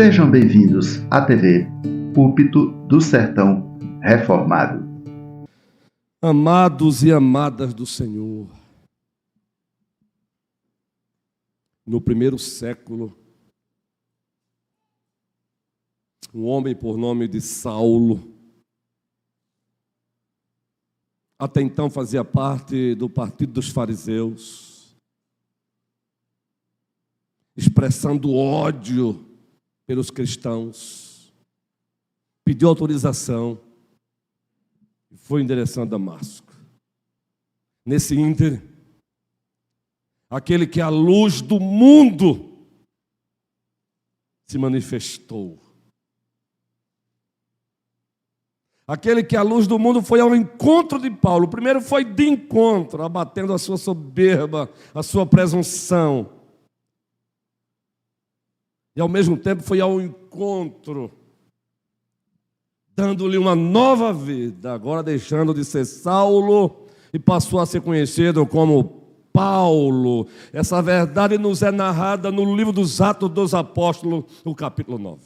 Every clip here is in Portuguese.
Sejam bem-vindos à TV Púlpito do Sertão Reformado. Amados e amadas do Senhor, no primeiro século, um homem por nome de Saulo, até então fazia parte do partido dos fariseus, expressando ódio pelos cristãos, pediu autorização e foi em direção a Damasco. Nesse ínter, aquele que é a luz do mundo se manifestou. Aquele que é a luz do mundo foi ao encontro de Paulo. Primeiro foi de encontro, abatendo a sua soberba, a sua presunção. E ao mesmo tempo foi ao encontro, dando-lhe uma nova vida, agora deixando de ser Saulo e passou a ser conhecido como Paulo. Essa verdade nos é narrada no livro dos Atos dos Apóstolos, no capítulo 9.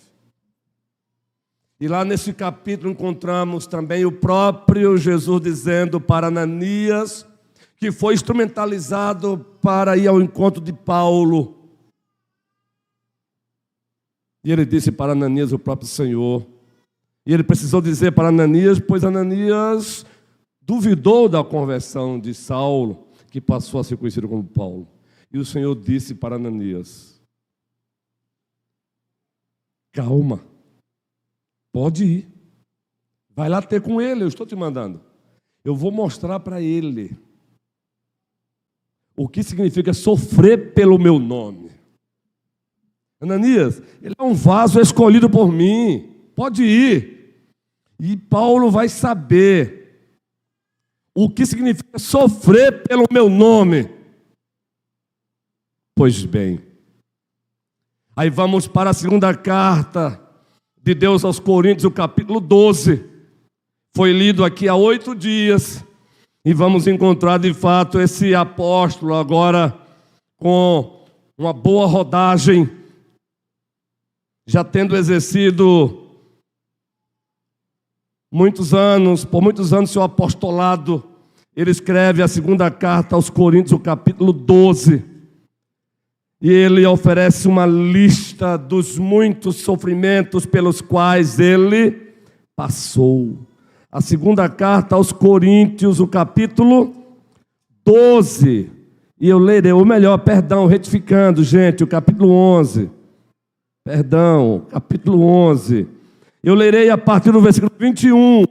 E lá nesse capítulo encontramos também o próprio Jesus dizendo para Ananias, que foi instrumentalizado para ir ao encontro de Paulo. E ele disse para Ananias, o próprio Senhor. E ele precisou dizer para Ananias, pois Ananias duvidou da conversão de Saulo, que passou a ser conhecido como Paulo. E o Senhor disse para Ananias: calma, pode ir. Vai lá ter com ele, eu estou te mandando. Eu vou mostrar para ele o que significa sofrer pelo meu nome. Ananias, ele é um vaso escolhido por mim, pode ir. E Paulo vai saber o que significa sofrer pelo meu nome. Pois bem, aí vamos para a segunda carta de Deus aos Coríntios, o capítulo 12. Foi lido aqui há 8 dias. E vamos encontrar de fato esse apóstolo agora com uma boa rodagem, já tendo exercido por muitos anos seu apostolado. Ele escreve a segunda carta aos Coríntios, o capítulo 12. E ele oferece uma lista dos muitos sofrimentos pelos quais ele passou. A segunda carta aos Coríntios, o capítulo 12. E eu lerei, retificando, gente, o capítulo 11. Capítulo 11. Eu lerei a partir do versículo 21,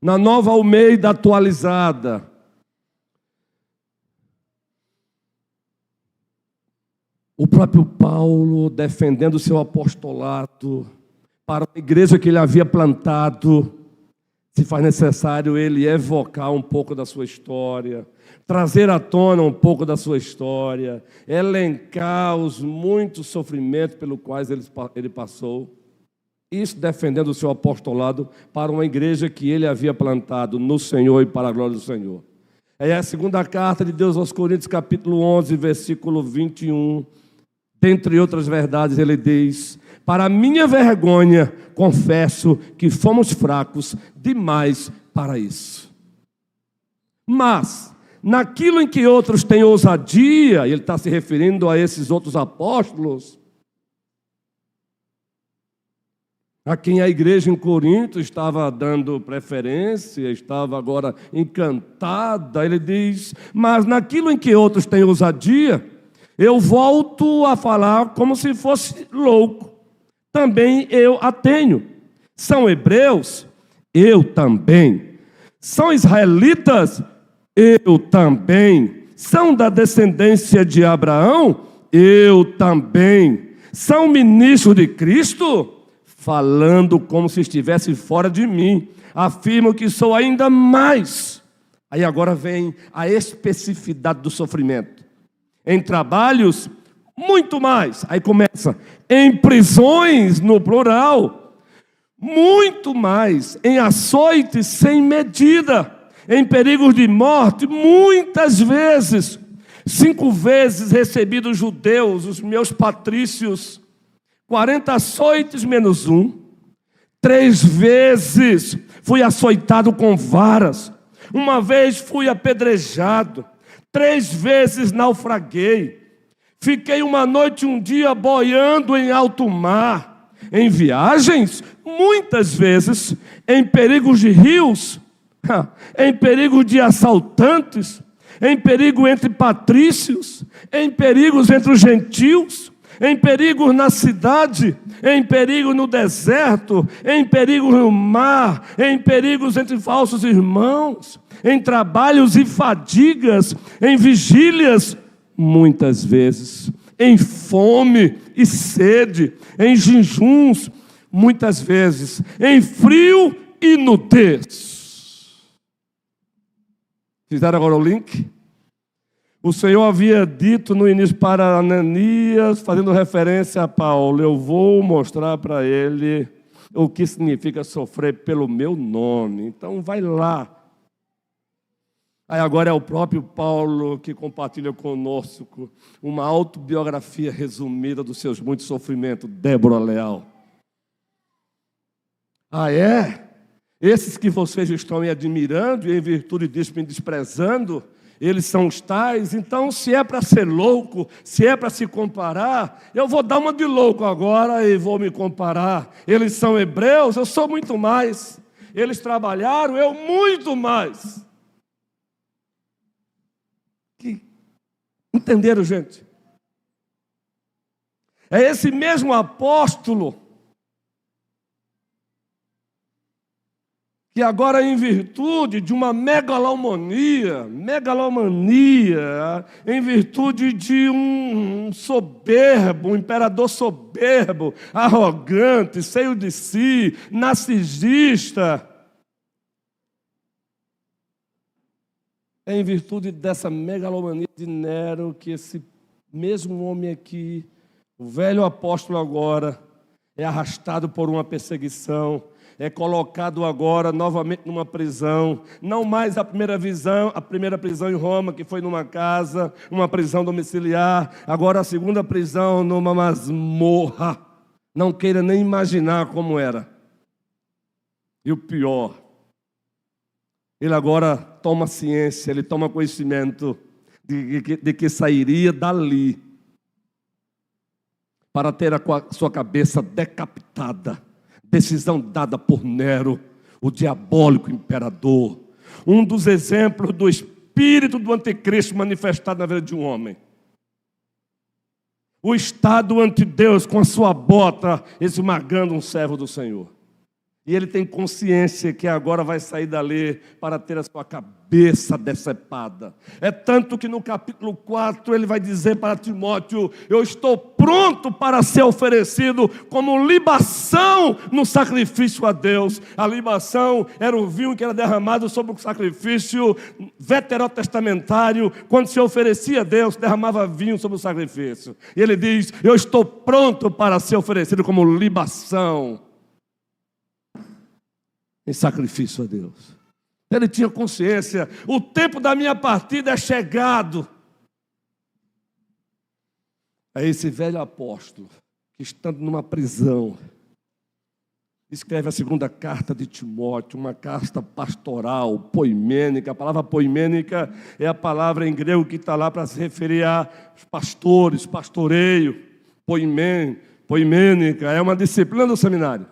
na Nova Almeida atualizada. O próprio Paulo, defendendo o seu apostolado para a igreja que ele havia plantado, se faz necessário ele evocar um pouco da sua história, trazer à tona um pouco da sua história, elencar os muitos sofrimentos pelos quais ele passou. Isso defendendo o seu apostolado para uma igreja que ele havia plantado no Senhor e para a glória do Senhor. É a segunda carta de Deus aos Coríntios, capítulo 11, versículo 21. Dentre outras verdades, ele diz: para minha vergonha, confesso que fomos fracos demais para isso. Mas, naquilo em que outros têm ousadia, ele está se referindo a esses outros apóstolos, a quem a igreja em Corinto estava dando preferência, estava agora encantada, ele diz: mas naquilo em que outros têm ousadia, eu volto a falar como se fosse louco. Também eu a tenho. São hebreus? Eu também. São israelitas? Eu também. São da descendência de Abraão? Eu também. São ministros de Cristo? Falando como se estivesse fora de mim, afirmo que sou ainda mais. Aí agora vem a especificidade do sofrimento. Em trabalhos, muito mais. Aí começa, em prisões, no plural, muito mais. Em açoites sem medida, em perigos de morte, muitas vezes. 5 vezes recebi dos judeus, os meus patrícios, 40 açoites menos um. 3 vezes fui açoitado com varas. Uma vez fui apedrejado. 3 vezes naufraguei. Fiquei uma noite e um dia boiando em alto mar. Em viagens, muitas vezes, em perigos de rios, em perigo de assaltantes, em perigo entre patrícios, em perigos entre os gentios, em perigo na cidade, em perigo no deserto, em perigo no mar, em perigos entre falsos irmãos, em trabalhos e fadigas, em vigílias, muitas vezes, em fome e sede, em jejuns, muitas vezes, em frio e nudez. Fizeram agora o link? O Senhor havia dito no início para Ananias, fazendo referência a Paulo: eu vou mostrar para ele o que significa sofrer pelo meu nome. Então vai lá. Aí agora é o próprio Paulo que compartilha conosco uma autobiografia resumida dos seus muitos sofrimentos. Débora Leal. Ah, é? Esses que vocês estão me admirando e em virtude disso me desprezando, eles são os tais. Então, se é para ser louco, se é para se comparar, eu vou dar uma de louco agora e vou me comparar. Eles são hebreus, eu sou muito mais. Eles trabalharam, eu muito mais. Entenderam, gente? É esse mesmo apóstolo que agora, em virtude de uma megalomania, em virtude de um soberbo, um imperador soberbo, arrogante, cheio de si, narcisista, é em virtude dessa megalomania de Nero que esse mesmo homem aqui, o velho apóstolo agora, é arrastado por uma perseguição, é colocado agora novamente numa prisão, não mais a primeira prisão em Roma, que foi numa casa, uma prisão domiciliar, agora a segunda prisão numa masmorra. Não queira nem imaginar como era. E o pior, ele agora toma ciência, ele toma conhecimento de que sairia dali para ter a sua cabeça decapitada. Decisão dada por Nero, o diabólico imperador. Um dos exemplos do espírito do anticristo manifestado na vida de um homem. O estado ante Deus com a sua bota esmagando um servo do Senhor. E ele tem consciência que agora vai sair dali para ter a sua cabeça decepada. É tanto que no capítulo 4 ele vai dizer para Timóteo: eu estou pronto para ser oferecido como libação no sacrifício a Deus. A libação era o vinho que era derramado sobre o sacrifício veterotestamentário. Quando se oferecia a Deus, derramava vinho sobre o sacrifício. E ele diz: eu estou pronto para ser oferecido como libação em sacrifício a Deus. Ele tinha consciência: o tempo da minha partida é chegado. É esse velho apóstolo que, estando numa prisão, escreve a segunda carta de Timóteo, uma carta pastoral, poimênica. A palavra poimênica é a palavra em grego que está lá para se referir a pastores, pastoreio. Poimênica é uma disciplina do seminário.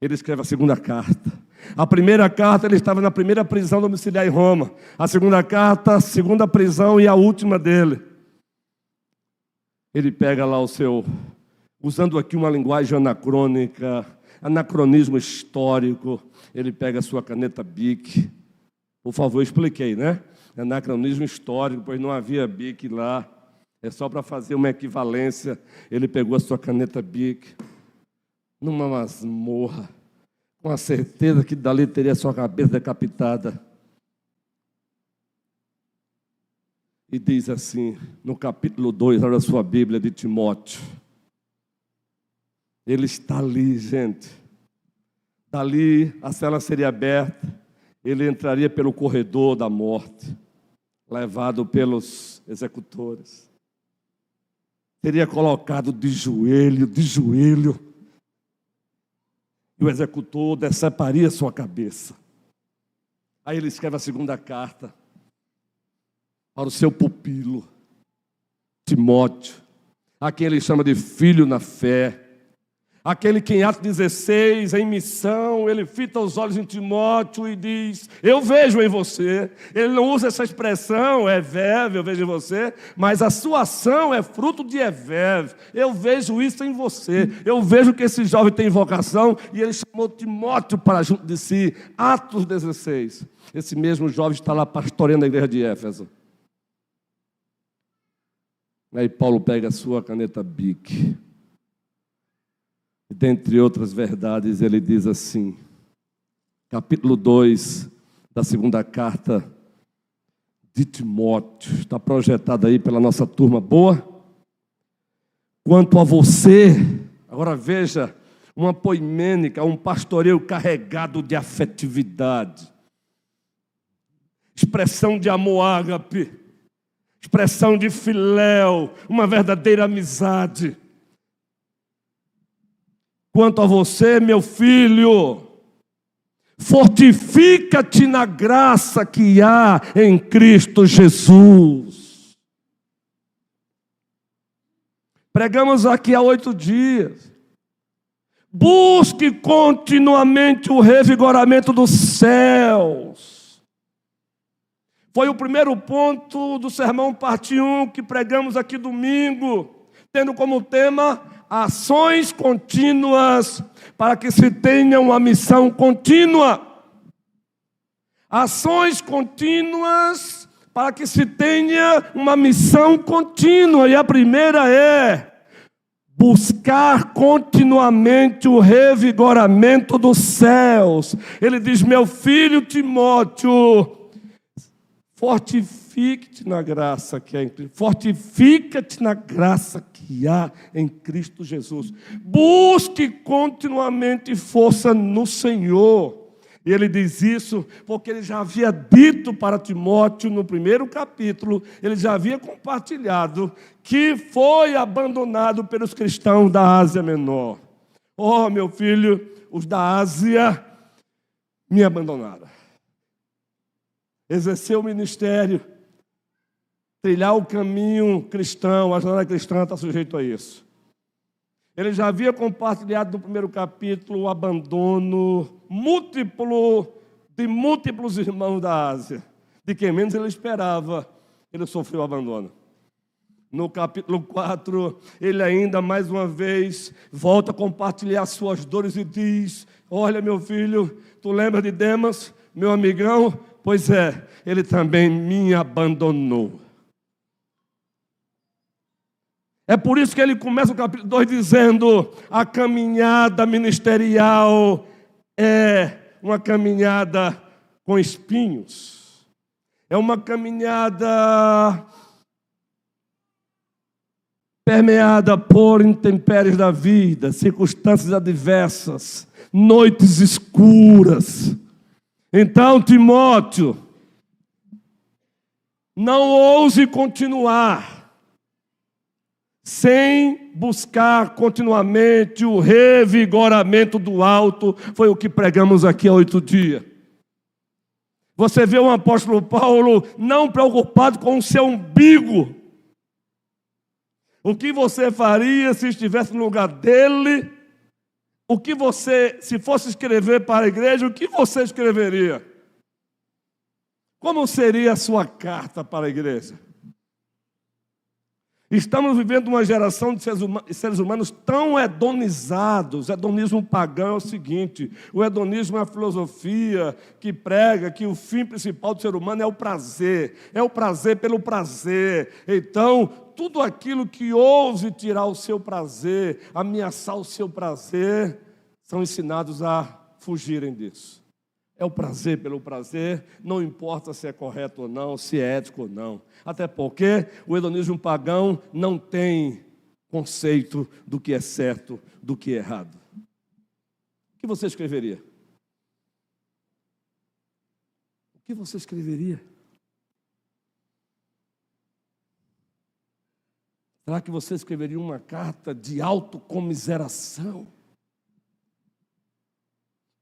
Ele escreve a segunda carta. A primeira carta, ele estava na primeira prisão domiciliar em Roma. A segunda carta, a segunda prisão e a última dele. Ele pega lá o seu, usando aqui uma linguagem anacrônica, anacronismo histórico, ele pega a sua caneta Bic. Por favor, eu expliquei, né? Anacronismo histórico, pois não havia Bic lá. É só para fazer uma equivalência. Ele pegou a sua caneta Bic numa masmorra, com a certeza que dali teria a sua cabeça decapitada. E diz assim, no capítulo 2, da sua Bíblia, de Timóteo. Ele está ali, gente. Dali a cela seria aberta, ele entraria pelo corredor da morte, levado pelos executores. teria colocado de joelho, e o executor deceparia sua cabeça. Aí ele escreve a segunda carta para o seu pupilo, Timóteo, a quem ele chama de filho na fé. Aquele que em Atos 16, em missão, ele fita os olhos em Timóteo e diz: eu vejo em você. Ele não usa essa expressão, eu vejo em você, mas a sua ação é fruto de eu vejo isso em você. Eu vejo que esse jovem tem vocação, e ele chamou Timóteo para junto de si. Atos 16. Esse mesmo jovem está lá pastoreando a igreja de Éfeso. Aí Paulo pega a sua caneta Bic. E dentre outras verdades, ele diz assim, capítulo 2 da segunda carta de Timóteo, está projetado aí pela nossa turma boa. Quanto a você, agora veja, uma poimênica, um pastoreio carregado de afetividade, expressão de amor ágape, expressão de filéu, uma verdadeira amizade. Quanto a você, meu filho, fortifica-te na graça que há em Cristo Jesus. Pregamos aqui há 8 dias. Busque continuamente o revigoramento dos céus. Foi o primeiro ponto do sermão parte 1 que pregamos aqui domingo, tendo como tema ações contínuas para que se tenha uma missão contínua. Ações contínuas para que se tenha uma missão contínua. E a primeira é buscar continuamente o revigoramento dos céus. Ele diz: meu filho Timóteo, fortifique-te na graça que há em Cristo. Fortifica-te na graça que há em Cristo Jesus. Busque continuamente força no Senhor. E ele diz isso porque ele já havia dito para Timóteo no primeiro capítulo, ele já havia compartilhado que foi abandonado pelos cristãos da Ásia Menor. Oh, meu filho, os da Ásia me abandonaram. Exercer o ministério, trilhar o caminho cristão, a jornada cristã está sujeito a isso. Ele já havia compartilhado no primeiro capítulo o abandono múltiplo de múltiplos irmãos da Ásia. De quem menos ele esperava, ele sofreu abandono. No capítulo 4, ele ainda mais uma vez volta a compartilhar suas dores e diz: olha, meu filho, tu lembra de Demas, meu amigão? Pois é, ele também me abandonou. É por isso que ele começa o capítulo 2 dizendo: a caminhada ministerial é uma caminhada com espinhos. É uma caminhada permeada por intempéries da vida, circunstâncias adversas, noites escuras. Então, Timóteo, não ouse continuar sem buscar continuamente o revigoramento do alto. Foi o que pregamos aqui há 8 dias. Você vê o apóstolo Paulo não preocupado com o seu umbigo. O que você faria se estivesse no lugar dele? O que você, se fosse escrever para a igreja, o que você escreveria? Como seria a sua carta para a igreja? Estamos vivendo uma geração de seres humanos tão hedonizados. Hedonismo pagão é o seguinte: o hedonismo é a filosofia que prega que o fim principal do ser humano é o prazer pelo prazer. Então, tudo aquilo que ouse tirar o seu prazer, ameaçar o seu prazer, são ensinados a fugirem disso. É o prazer pelo prazer, não importa se é correto ou não, se é ético ou não. Até porque o hedonismo pagão não tem conceito do que é certo, do que é errado. O que você escreveria? O que você escreveria? Será que você escreveria uma carta de autocomiseração?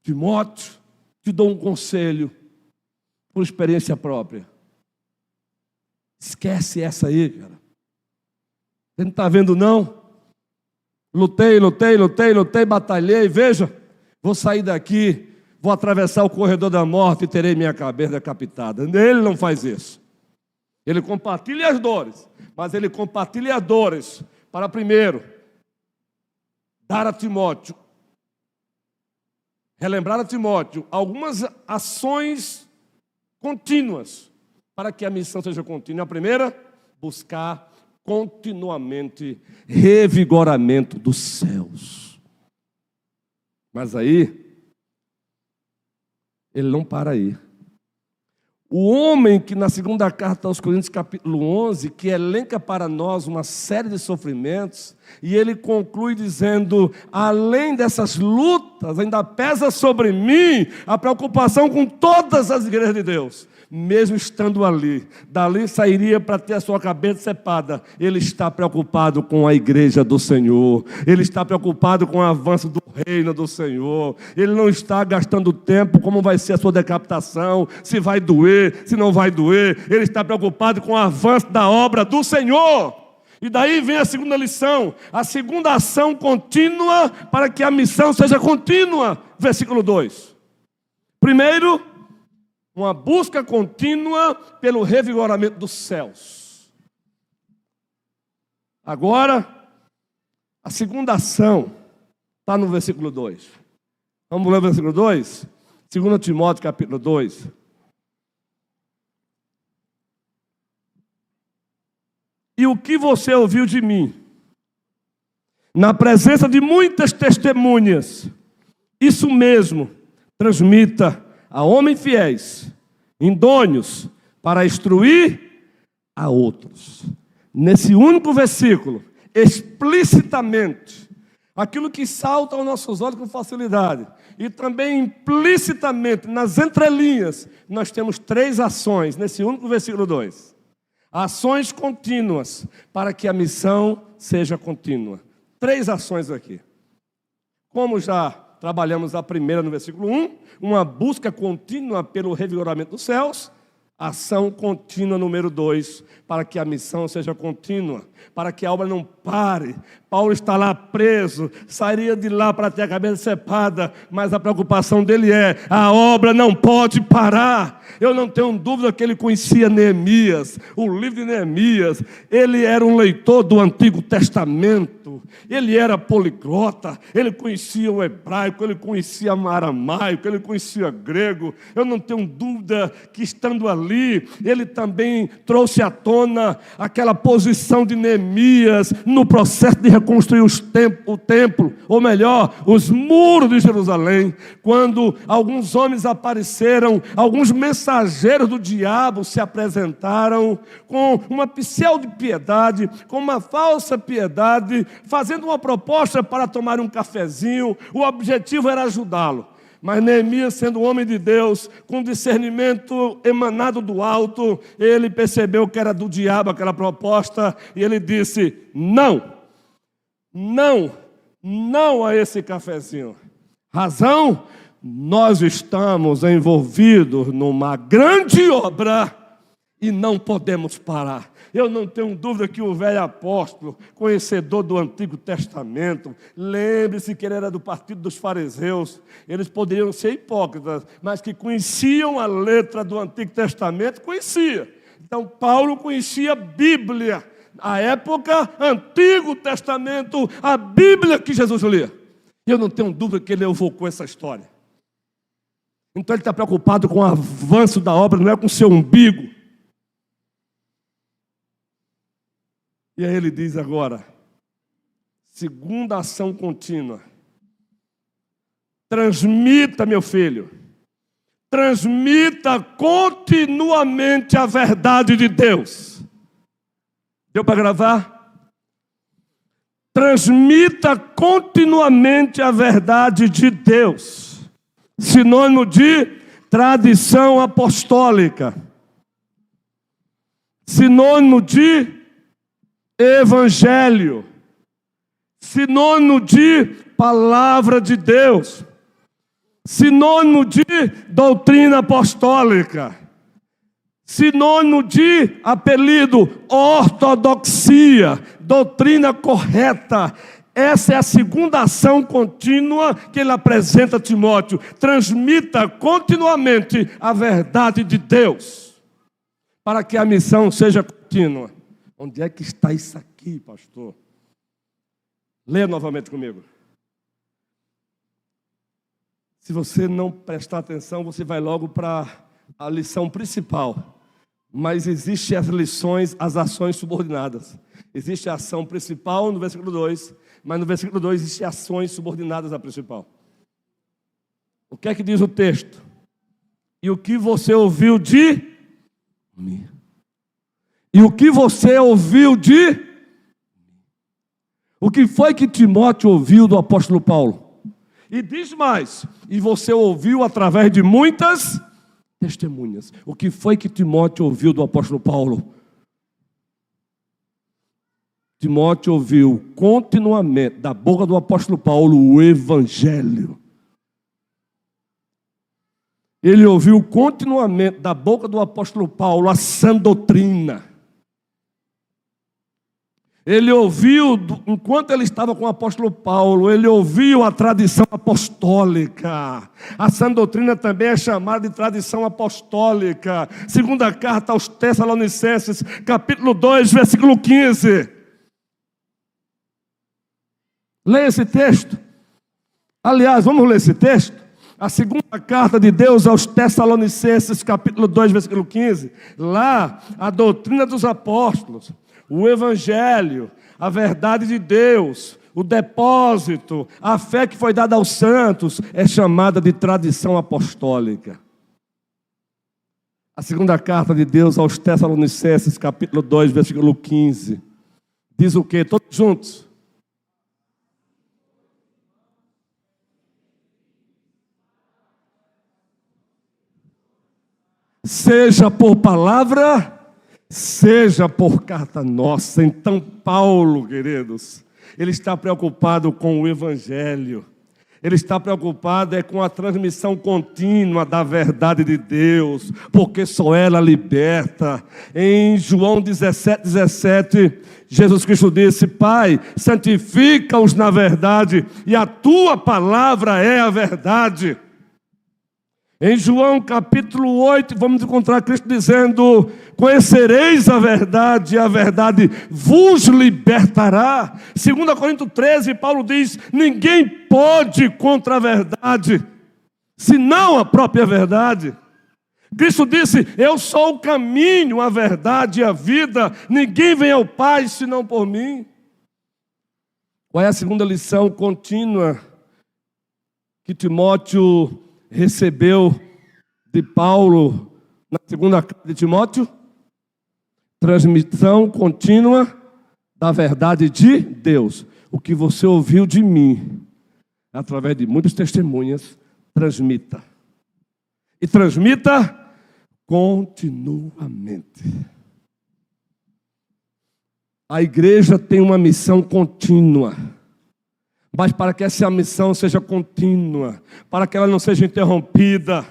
Timóteo, te dou um conselho, por experiência própria. Esquece essa aí, cara. Você não está vendo, não? Lutei, batalhei. Veja, vou sair daqui, vou atravessar o corredor da morte e terei minha cabeça decapitada. Ele não faz isso. Ele compartilha as dores, mas ele compartilha as dores para, primeiro, dar a Timóteo, relembrar a Timóteo algumas ações contínuas para que a missão seja contínua. A primeira, buscar continuamente revigoramento dos céus. Mas aí, ele não para aí. O homem que na segunda carta aos Coríntios, capítulo 11, que elenca para nós uma série de sofrimentos, e ele conclui dizendo, além dessas lutas, ainda pesa sobre mim a preocupação com todas as igrejas de Deus. Mesmo estando ali, dali sairia para ter a sua cabeça cepada. Ele está preocupado com a igreja do Senhor. Ele está preocupado com o avanço do reino do Senhor. Ele não está gastando tempo como vai ser a sua decapitação, se vai doer, se não vai doer. Ele está preocupado com o avanço da obra do Senhor. E daí vem a segunda lição, a segunda ação contínua para que a missão seja contínua. Versículo 2. Primeiro, uma busca contínua pelo revigoramento dos céus. Agora, a segunda ação está no versículo 2. Vamos ler o versículo 2? 2 Timóteo, capítulo 2. E o que você ouviu de mim, na presença de muitas testemunhas, isso mesmo, transmita a homens fiéis, idôneos, para instruir a outros. Nesse único versículo, explicitamente, aquilo que salta aos nossos olhos com facilidade, e também implicitamente, nas entrelinhas, nós temos 3 ações, nesse único versículo 2. Ações contínuas, para que a missão seja contínua. 3 ações aqui. Como já trabalhamos a primeira no versículo 1, uma busca contínua pelo revigoramento dos céus. Ação contínua número 2, para que a missão seja contínua, para que a obra não pare. Paulo está lá preso, sairia de lá para ter a cabeça cepada, mas a preocupação dele é, a obra não pode parar. Eu não tenho dúvida que ele conhecia Neemias, o livro de Neemias. Ele era um leitor do Antigo Testamento, ele era poliglota, ele conhecia o hebraico, ele conhecia o aramaico, ele conhecia grego. Eu não tenho dúvida que, estando ali, ele também trouxe à tona aquela posição de Neemias no processo de reconstruir o templo, ou melhor, os muros de Jerusalém, quando alguns homens apareceram, alguns mensageiros do diabo se apresentaram com uma pseudo-piedade, com uma falsa piedade, fazendo uma proposta para tomar um cafezinho. O objetivo era ajudá-lo. Mas Neemias, sendo um homem de Deus, com discernimento emanado do alto, ele percebeu que era do diabo aquela proposta, e ele disse, não a esse cafezinho. Razão? Nós estamos envolvidos numa grande obra e não podemos parar. Eu não tenho dúvida que o velho apóstolo, conhecedor do Antigo Testamento, lembre-se que ele era do partido dos fariseus. Eles poderiam ser hipócritas, mas que conheciam a letra do Antigo Testamento, conhecia. Então Paulo conhecia a Bíblia, a época, Antigo Testamento, a Bíblia que Jesus lia. E eu não tenho dúvida que ele evocou essa história. Então ele está preocupado com o avanço da obra, não é com o seu umbigo. E aí ele diz agora, segunda ação contínua. Transmita, meu filho, transmita continuamente a verdade de Deus. Deu para gravar? Transmita continuamente a verdade de Deus. Sinônimo de tradição apostólica. Sinônimo de Evangelho, sinônimo de palavra de Deus, sinônimo de doutrina apostólica, sinônimo de apelido ortodoxia, doutrina correta. Essa é a segunda ação contínua que ele apresenta a Timóteo. Transmita continuamente a verdade de Deus, para que a missão seja contínua. Onde é que está isso aqui, pastor? Leia novamente comigo. Se você não prestar atenção, você vai logo para a lição principal. Mas existem as lições, as ações subordinadas. Existe a ação principal no versículo 2, mas no versículo 2 existem ações subordinadas à principal. O que é que diz o texto? E o que você ouviu de mim? E o que você ouviu de... O que foi que Timóteo ouviu do apóstolo Paulo? E diz mais, e você ouviu através de muitas testemunhas. O que foi que Timóteo ouviu do apóstolo Paulo? Timóteo ouviu continuamente da boca do apóstolo Paulo o Evangelho. Ele ouviu continuamente da boca do apóstolo Paulo a sã doutrina. Ele ouviu, enquanto ele estava com o apóstolo Paulo, ele ouviu a tradição apostólica. A sã doutrina também é chamada de tradição apostólica. Segunda carta aos Tessalonicenses, capítulo 2, versículo 15. Leia esse texto. Aliás, vamos ler esse texto? A segunda carta de Deus aos Tessalonicenses, capítulo 2, versículo 15. Lá, a doutrina dos apóstolos, o Evangelho, a verdade de Deus, o depósito, a fé que foi dada aos santos, é chamada de tradição apostólica. A segunda carta de Deus aos Tessalonicenses, capítulo 2, versículo 15. Diz o quê? Todos juntos. Seja por palavra, seja por carta nossa. Então Paulo, queridos, ele está preocupado com o Evangelho. Ele está preocupado com a transmissão contínua da verdade de Deus, porque só ela liberta. Em João 17, Jesus Cristo disse: Pai, santifica-os na verdade, e a tua palavra é a verdade. Em João capítulo 8, vamos encontrar Cristo dizendo: conhecereis a verdade, e a verdade vos libertará. 2 Coríntios 13, Paulo diz: ninguém pode contra a verdade, senão a própria verdade. Cristo disse: eu sou o caminho, a verdade e a vida, ninguém vem ao Pai senão por mim. Qual é a segunda lição contínua que Timóteo recebeu de Paulo na segunda carta de Timóteo? Transmissão contínua da verdade de Deus. O que você ouviu de mim, através de muitas testemunhas, transmita. E transmita continuamente. A igreja tem uma missão contínua. Mas para que essa missão seja contínua, para que ela não seja interrompida,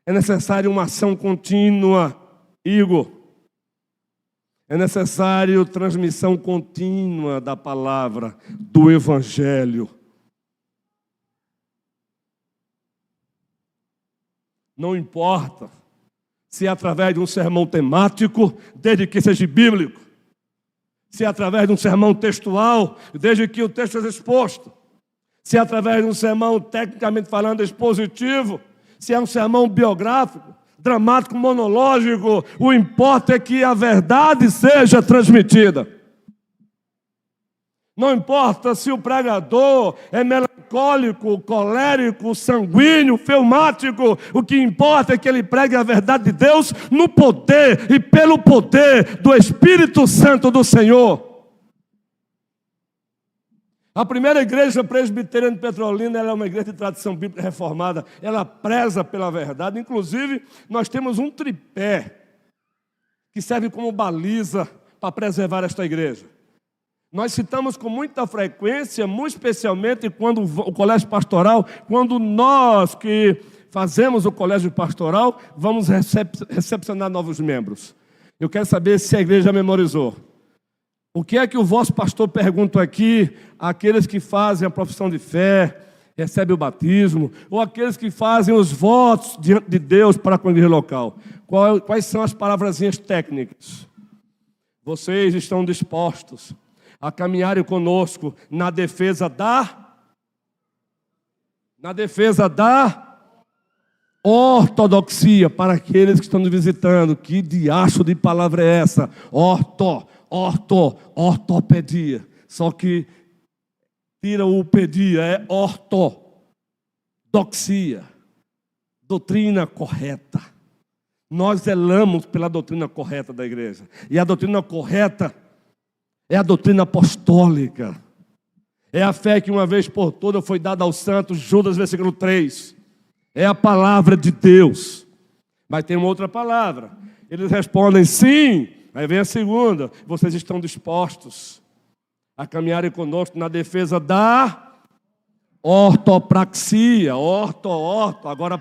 é necessário uma ação contínua, Igor. É necessário transmissão contínua da palavra, do Evangelho. Não importa se é através de um sermão temático, desde que seja bíblico. Se é através de um sermão textual, desde que o texto seja exposto. Se é através de um sermão, tecnicamente falando, expositivo. Se é um sermão biográfico, dramático, monológico. O importa é que a verdade seja transmitida. Não importa se o pregador é melancólico, colérico, sanguíneo, fleumático. O que importa é que ele pregue a verdade de Deus no poder e pelo poder do Espírito Santo do Senhor. A primeira igreja presbiteriana de Petrolina, ela é uma igreja de tradição bíblica reformada. Ela preza pela verdade. Inclusive, nós temos um tripé que serve como baliza para preservar esta igreja. Nós citamos com muita frequência, muito especialmente quando o colégio pastoral, quando nós que fazemos o colégio pastoral, vamos recepcionar novos membros. Eu quero saber se a igreja memorizou. O que é que o vosso pastor pergunta aqui àqueles que fazem a profissão de fé, recebem o batismo, ou aqueles que fazem os votos diante de Deus para com a igreja local? Quais são as palavrazinhas técnicas? Vocês estão dispostos a caminharem conosco na defesa da ortodoxia, para aqueles que estão nos visitando. Que diacho de palavra é essa? Ortopedia. Só que tira o pedia, é ortodoxia. Doutrina correta. Nós zelamos pela doutrina correta da igreja. E a doutrina correta é a doutrina apostólica. É a fé que uma vez por todas foi dada aos santos, Judas, versículo 3. É a palavra de Deus. Mas tem uma outra palavra. Eles respondem sim. Aí vem a segunda. Vocês estão dispostos a caminharem conosco na defesa da ortopraxia, agora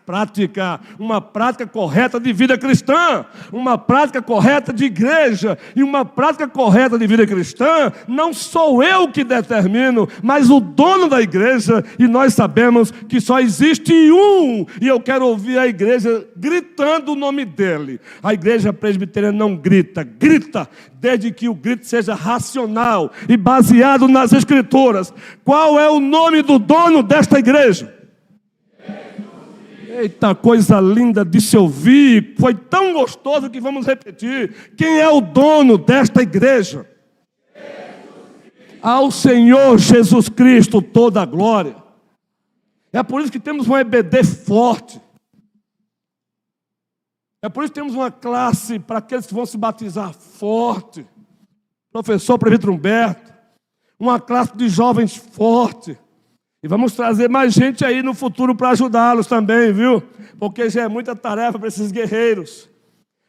prática, uma prática correta de vida cristã, uma prática correta de igreja, e uma prática correta de vida cristã, não sou eu que determino, mas o dono da igreja, e nós sabemos que só existe um, e eu quero ouvir a igreja gritando o nome dele. A igreja presbiteriana não grita, desde que o grito seja racional e baseado nas escrituras. Qual é o nome do dono desta igreja? Eita, coisa linda de se ouvir. Foi tão gostoso que vamos repetir. Quem é o dono desta igreja? Ao Senhor Jesus Cristo toda a glória. É por isso que temos um EBD forte. É por isso que temos uma classe para aqueles que vão se batizar forte. Professor Presbítero Humberto. Uma classe de jovens forte. E vamos trazer mais gente aí no futuro para ajudá-los também, viu? Porque já é muita tarefa para esses guerreiros.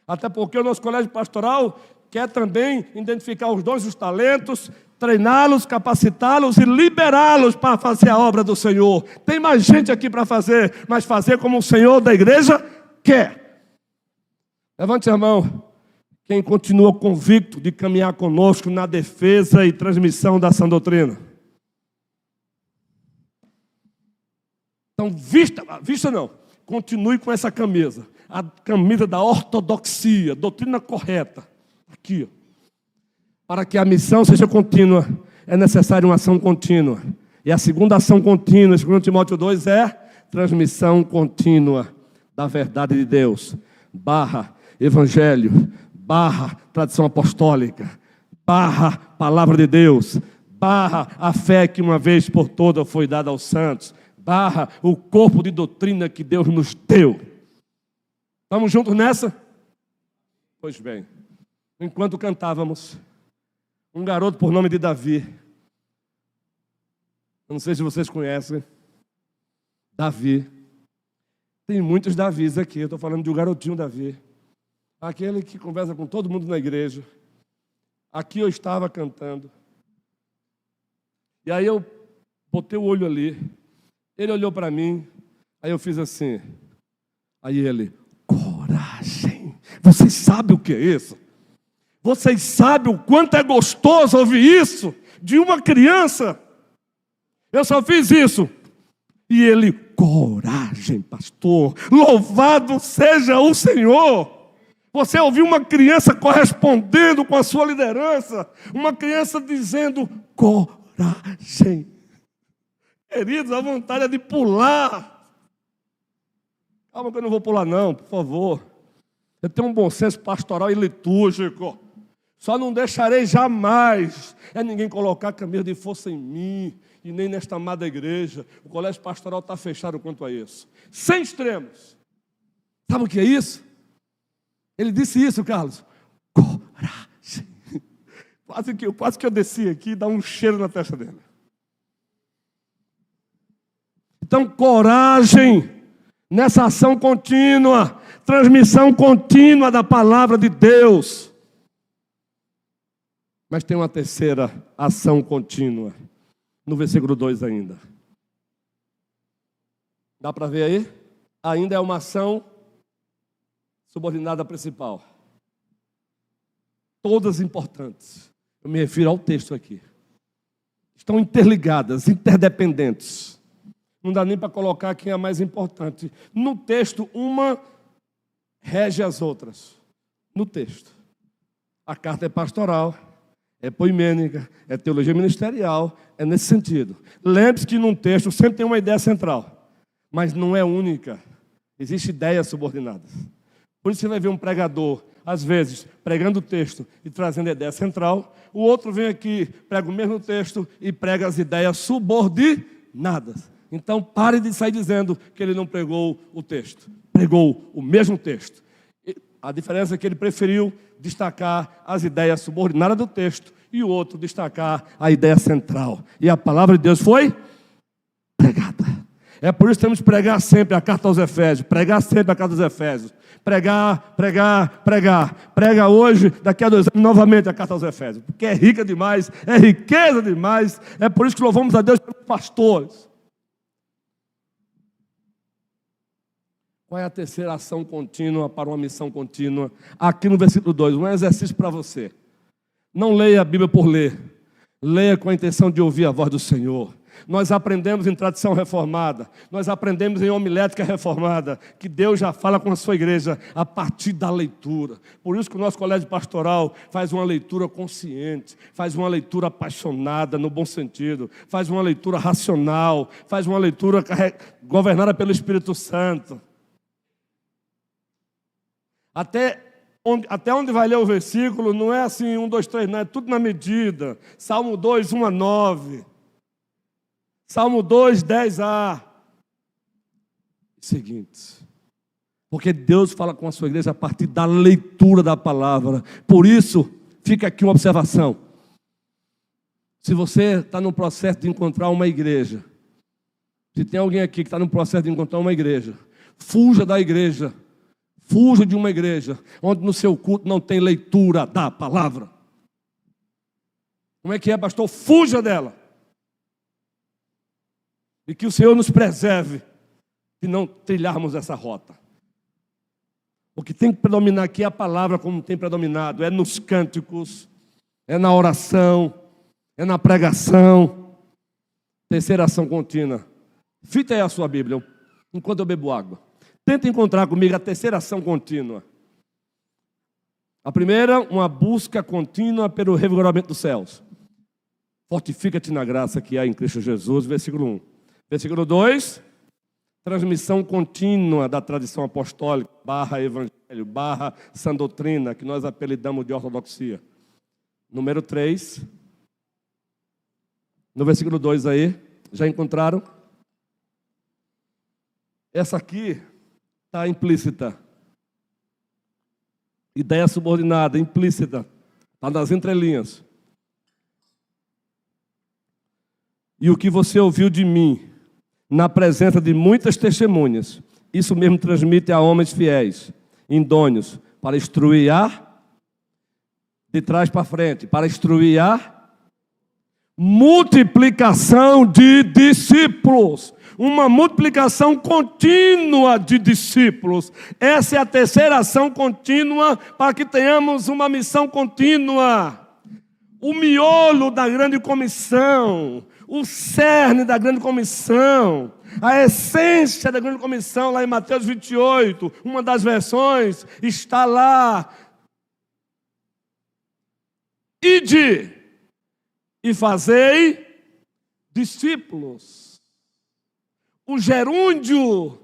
Até porque o nosso colégio pastoral quer também identificar os dons e os talentos, treiná-los, capacitá-los e liberá-los para fazer a obra do Senhor. Tem mais gente aqui para fazer, mas fazer como o Senhor da igreja quer. Levante a mão, quem continua convicto de caminhar conosco na defesa e transmissão da sã doutrina. Então, vista não, continue com essa camisa, a camisa da ortodoxia, doutrina correta, aqui, ó. Para que a missão seja contínua, é necessária uma ação contínua. E a segunda ação contínua, 2 Timóteo 2, é transmissão contínua da verdade de Deus, Evangelho, tradição apostólica, palavra de Deus, a fé que uma vez por todas foi dada aos santos, o corpo de doutrina que Deus nos deu. Estamos juntos nessa? Pois bem, enquanto cantávamos, um garoto por nome de Davi, eu não sei se vocês conhecem, Davi, tem muitos Davis aqui, eu estou falando de um garotinho Davi, aquele que conversa com todo mundo na igreja. Aqui eu estava cantando. E aí eu botei o olho ali. Ele olhou para mim. Aí eu fiz assim. Aí ele, coragem. Vocês sabem o que é isso? Vocês sabem o quanto é gostoso ouvir isso de uma criança? Eu só fiz isso. E ele, coragem, pastor. Louvado seja o Senhor. Você ouviu uma criança correspondendo com a sua liderança, uma criança dizendo, coragem. Queridos, a vontade é de pular. Calma que eu não vou pular não, por favor. Eu tenho um bom senso pastoral e litúrgico. Só não deixarei jamais ninguém colocar a camisa de força em mim, e nem nesta amada igreja. O colégio pastoral está fechado quanto a isso. Sem extremos. Sabe o que é isso? Ele disse isso, Carlos. Coragem. Quase que eu desci aqui e dá um cheiro na testa dele. Então, coragem nessa ação contínua, transmissão contínua da palavra de Deus. Mas tem uma terceira ação contínua, no versículo 2 ainda. Dá para ver aí? Ainda é uma ação subordinada à principal. Todas importantes. Eu me refiro ao texto aqui. Estão interligadas, interdependentes. Não dá nem para colocar quem é a mais importante. No texto, uma rege as outras. No texto. A carta é pastoral, é poimênica, é teologia ministerial, é nesse sentido. Lembre-se que num texto sempre tem uma ideia central, mas não é única. Existem ideias subordinadas. Por isso você vai ver um pregador, às vezes, pregando o texto e trazendo a ideia central. O outro vem aqui, prega o mesmo texto e prega as ideias subordinadas. Então, pare de sair dizendo que ele não pregou o texto. Pregou o mesmo texto. A diferença é que ele preferiu destacar as ideias subordinadas do texto e o outro destacar a ideia central. E a palavra de Deus foi pregada. É por isso que temos que pregar sempre a carta aos Efésios. Pregar sempre a carta aos Efésios. Pregar, pregar, pregar. Prega hoje, daqui a 2 anos, novamente a carta aos Efésios. Porque é rica demais, é riqueza demais. É por isso que louvamos a Deus pelos pastores. Qual é a terceira ação contínua para uma missão contínua? Aqui no versículo 2, um exercício para você. Não leia a Bíblia por ler. Leia com a intenção de ouvir a voz do Senhor. Nós aprendemos em tradição reformada, nós aprendemos em homilética reformada, que Deus já fala com a sua igreja a partir da leitura. Por isso que o nosso colégio pastoral faz uma leitura consciente, faz uma leitura apaixonada, no bom sentido, faz uma leitura racional, faz uma leitura governada pelo Espírito Santo. Até onde vai ler o versículo, não é assim, 1, 2, 3, não, é tudo na medida. Salmo 2, 1 a 9. Salmo 2, 10a. Seguinte. Porque Deus fala com a sua igreja a partir da leitura da palavra. Por isso, fica aqui uma observação. Se você está no processo de encontrar uma igreja, se tem alguém aqui que está no processo de encontrar uma igreja, fuja da igreja. Fuja de uma igreja onde no seu culto não tem leitura da palavra. Como é que é, pastor? Fuja dela. E que o Senhor nos preserve de não trilharmos essa rota. O que tem que predominar aqui é a palavra, como tem predominado. É nos cânticos, é na oração, é na pregação. Terceira ação contínua. Fita aí a sua Bíblia, enquanto eu bebo água. Tenta encontrar comigo a terceira ação contínua. A primeira, uma busca contínua pelo revigoramento dos céus. Fortifica-te na graça que há em Cristo Jesus, versículo 1. Versículo 2, transmissão contínua da tradição apostólica, / evangelho, / sã doutrina, que nós apelidamos de ortodoxia. Número 3, no versículo 2 aí, já encontraram? Essa aqui está implícita. Ideia subordinada, implícita. Está nas entrelinhas. E o que você ouviu de mim, na presença de muitas testemunhas, isso mesmo transmite a homens fiéis, idôneos, para instruir de trás para frente, para instruir a multiplicação de discípulos. Uma multiplicação contínua de discípulos. Essa é a terceira ação contínua para que tenhamos uma missão contínua. O miolo da grande comissão, o cerne da grande comissão, a essência da grande comissão, lá em Mateus 28, uma das versões, está lá. Ide e fazei discípulos. O gerúndio,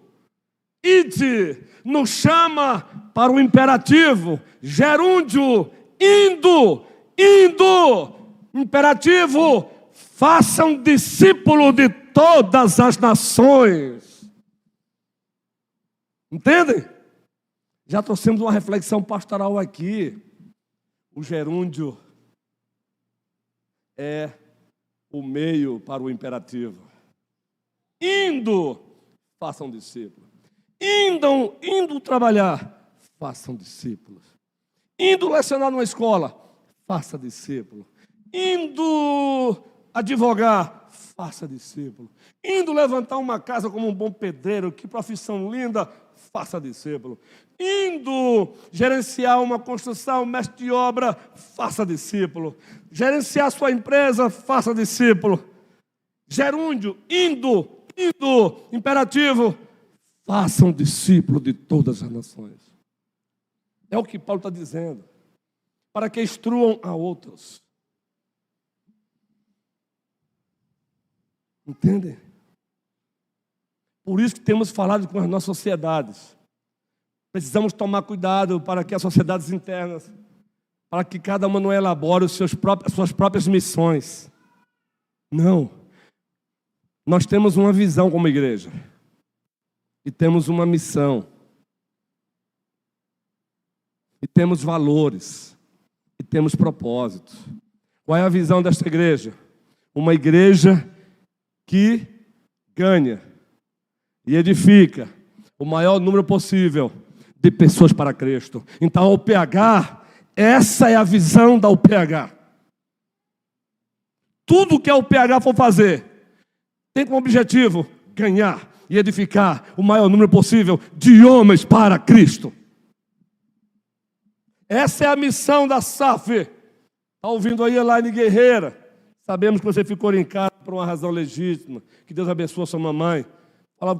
ide, nos chama para o imperativo. Gerúndio, indo. Imperativo, façam discípulo de todas as nações. Entendem? Já trouxemos uma reflexão pastoral aqui. O gerúndio é o meio para o imperativo. Indo, façam discípulos. Indo trabalhar, façam discípulos. Indo lecionar numa escola, faça discípulo. Indo advogar, faça discípulo. Indo levantar uma casa como um bom pedreiro, que profissão linda, faça discípulo. Indo gerenciar uma construção, mestre de obra, faça discípulo. Gerenciar sua empresa, faça discípulo. Gerúndio, indo, imperativo, façam discípulo de todas as nações. É o que Paulo está dizendo. Para que instruam a outros. Entendem? Por isso que temos falado com as nossas sociedades. Precisamos tomar cuidado para que as sociedades internas, para que cada uma não elabore as suas próprias missões. Não. Nós temos uma visão como igreja. E temos uma missão. E temos valores. E temos propósitos. Qual é a visão desta igreja? Uma igreja que ganha e edifica o maior número possível de pessoas para Cristo. Então, a UPH, essa é a visão da UPH. Tudo que a UPH for fazer tem como objetivo ganhar e edificar o maior número possível de homens para Cristo. Essa é a missão da SAF. Está ouvindo aí, Elaine Guerreira? Sabemos que você ficou em casa por uma razão legítima. Que Deus abençoe a sua mamãe.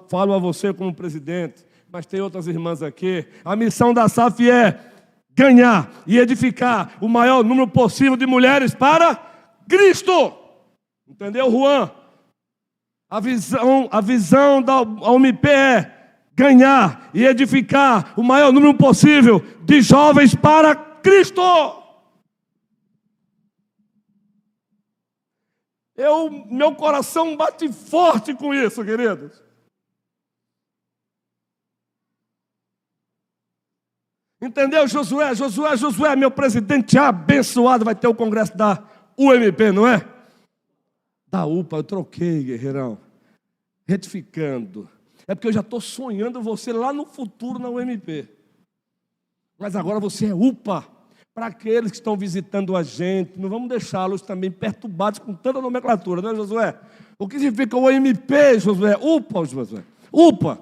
Falo a você como presidente, mas tem outras irmãs aqui. A missão da SAF é ganhar e edificar o maior número possível de mulheres para Cristo. Entendeu, Juan? A visão da UMP é ganhar e edificar o maior número possível de jovens para Cristo. Meu coração bate forte com isso, queridos. Entendeu, Josué? Josué, meu presidente abençoado, vai ter o congresso da UMP, não é? Da UPA, eu troquei, guerreirão. Retificando. É porque eu já estou sonhando você lá no futuro na UMP. Mas agora você é UPA. Para aqueles que estão visitando a gente, não vamos deixá-los também perturbados com tanta nomenclatura, não é, Josué? O que significa o UMP, Josué? UPA, Josué. UPA.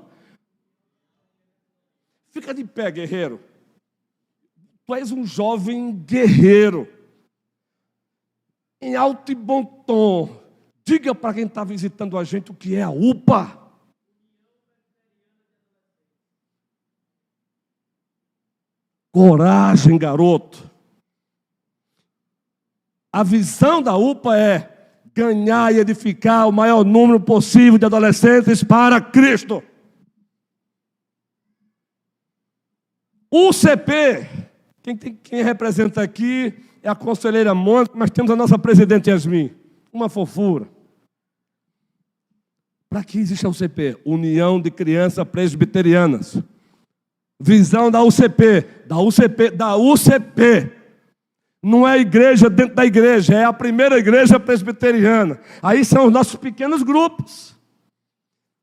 Fica de pé, guerreiro. Tu és um jovem guerreiro. Em alto e bom tom. Diga para quem está visitando a gente o que é a UPA. Coragem, garoto. A visão da UPA é ganhar e edificar o maior número possível de adolescentes para Cristo. UCP, quem representa aqui é a conselheira Mônica, mas temos a nossa presidente Yasmin. Uma fofura. Para que existe a UCP? União de Crianças Presbiterianas. Visão da UCP. Não é igreja dentro da igreja, é a primeira igreja presbiteriana. Aí são os nossos pequenos grupos.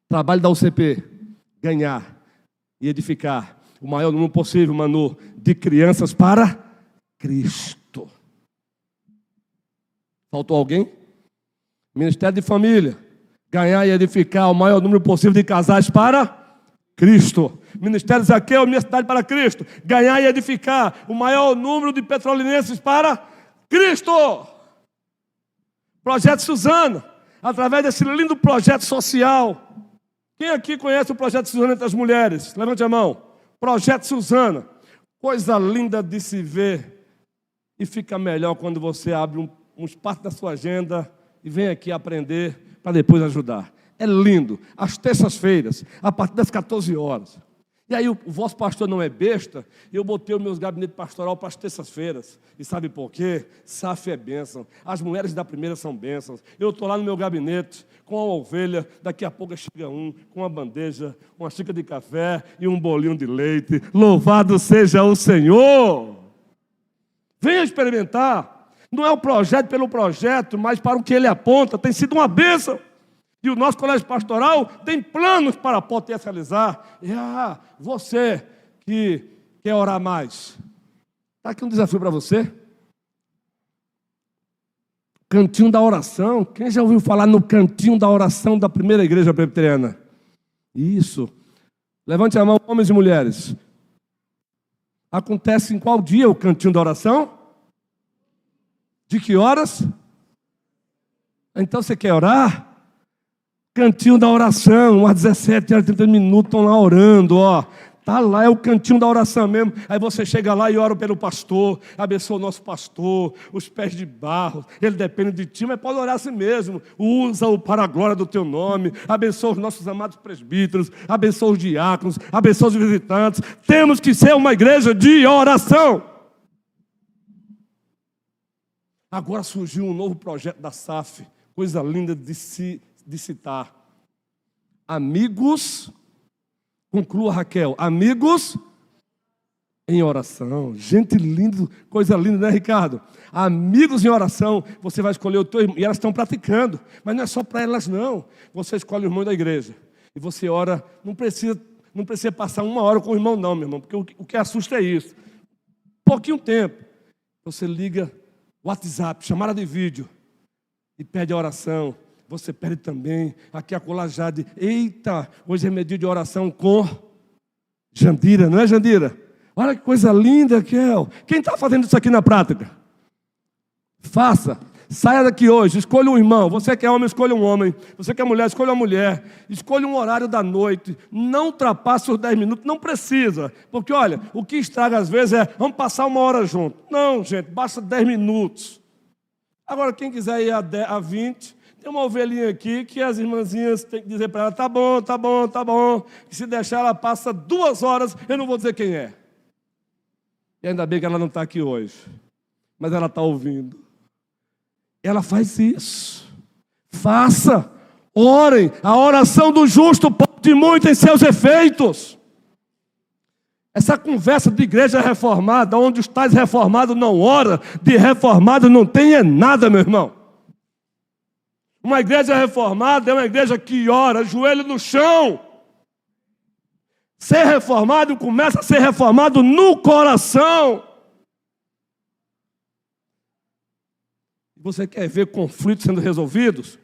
Trabalho da UCP, ganhar e edificar o maior número possível, Manu, de crianças para Cristo. Faltou alguém? Ministério de Família, ganhar e edificar o maior número possível de casais para Cristo. Ministério Zaqueu, Minha Cidade para Cristo. Ganhar e edificar o maior número de petrolinenses para Cristo. Projeto Suzana, através desse lindo projeto social. Quem aqui conhece o Projeto Suzana entre as mulheres? Levante a mão. Projeto Suzana. Coisa linda de se ver. E fica melhor quando você abre um espaço da sua agenda e vem aqui aprender para depois ajudar. É lindo. Às terças-feiras, a partir das 14 horas. E aí o vosso pastor não é besta, eu botei os meus gabinetes pastoral para as terças-feiras. E sabe por quê? SAF é bênção. As mulheres da primeira são bênçãos. Eu estou lá no meu gabinete com a ovelha, daqui a pouco chega com uma bandeja, uma xícara de café e um bolinho de leite. Louvado seja o Senhor! Venha experimentar. Não é o projeto pelo projeto, mas para o que ele aponta, tem sido uma bênção. E o nosso colégio pastoral tem planos para potencializar. E você que quer orar mais, está aqui um desafio para você. Cantinho da oração. Quem já ouviu falar no cantinho da oração da primeira igreja presbiteriana? Isso. Levante a mão, homens e mulheres. Acontece em qual dia o cantinho da oração? De que horas? Então você quer orar? Cantinho da oração, às 17h30 estão lá orando, ó. Tá lá, é o cantinho da oração mesmo. Aí você chega lá e ora pelo pastor, abençoa o nosso pastor, os pés de barro, ele depende de ti, mas pode orar assim mesmo. Usa-o para a glória do teu nome, abençoa os nossos amados presbíteros, abençoa os diáconos, abençoa os visitantes. Temos que ser uma igreja de oração. Agora surgiu um novo projeto da SAF, coisa linda de citar. Amigos, conclua, Raquel, amigos em oração. Gente linda, coisa linda, né, Ricardo? Amigos em oração, você vai escolher o teu irmão, e elas estão praticando, mas não é só para elas não. Você escolhe o irmão da igreja, e você ora, não precisa passar 1 hora com o irmão não, meu irmão, porque o que assusta é isso. Pouquinho tempo, você liga WhatsApp, chamada de vídeo, e pede a oração. Você pede também, aqui a colajade. Eita, hoje é dia de oração com Jandira, não é, Jandira? Olha que coisa linda, Kel. Quem está fazendo isso aqui na prática? Faça. Saia daqui hoje, escolha um irmão. Você que é homem, escolha um homem. Você que é mulher, escolha uma mulher. Escolha um horário da noite. Não ultrapasse os 10 minutos, não precisa. Porque, olha, o que estraga às vezes é, vamos passar 1 hora junto. Não, gente, basta 10 minutos. Agora, quem quiser ir a 20... Tem uma ovelhinha aqui que as irmãzinhas têm que dizer para ela, tá bom, tá bom, tá bom. E se deixar, ela passa 2 horas, eu não vou dizer quem é. E ainda bem que ela não está aqui hoje. Mas ela está ouvindo. Ela faz isso. Faça. Orem. A oração do justo pode muito em seus efeitos. Essa conversa de igreja reformada, onde os tais reformados não oram, de reformado não tem nada, meu irmão. Uma igreja reformada é uma igreja que ora, joelho no chão. Ser reformado começa a ser reformado no coração. Você quer ver conflitos sendo resolvidos?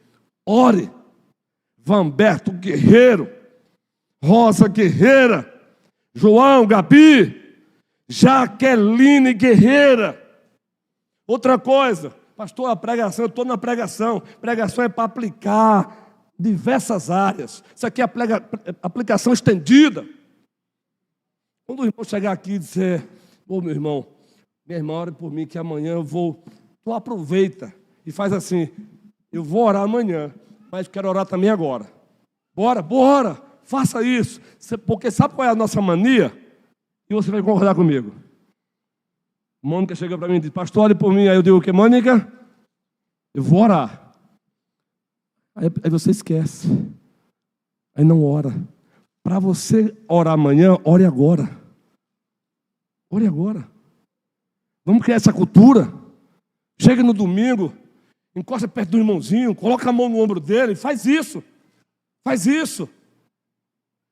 Ore. Vamberto Guerreiro, Rosa Guerreira, João Gabi, Jaqueline Guerreira. Outra coisa, pastor, a pregação, eu estou na pregação. Pregação é para aplicar diversas áreas. Isso aqui é aplicação estendida. Quando o irmão chegar aqui e dizer, meu irmão, minha irmã, ore por mim que amanhã eu vou. Tu aproveita e faz assim, eu vou orar amanhã, mas quero orar também agora. Bora, faça isso. Porque sabe qual é a nossa mania? E você vai concordar comigo. Mônica chega para mim e diz, pastor, ore por mim. Aí eu digo o quê, Mônica? Eu vou orar. Aí você esquece. Aí não ora. Para você orar amanhã, ore agora. Ore agora. Vamos criar essa cultura. Chega no domingo, encosta perto do irmãozinho, coloca a mão no ombro dele, faz isso. Faz isso.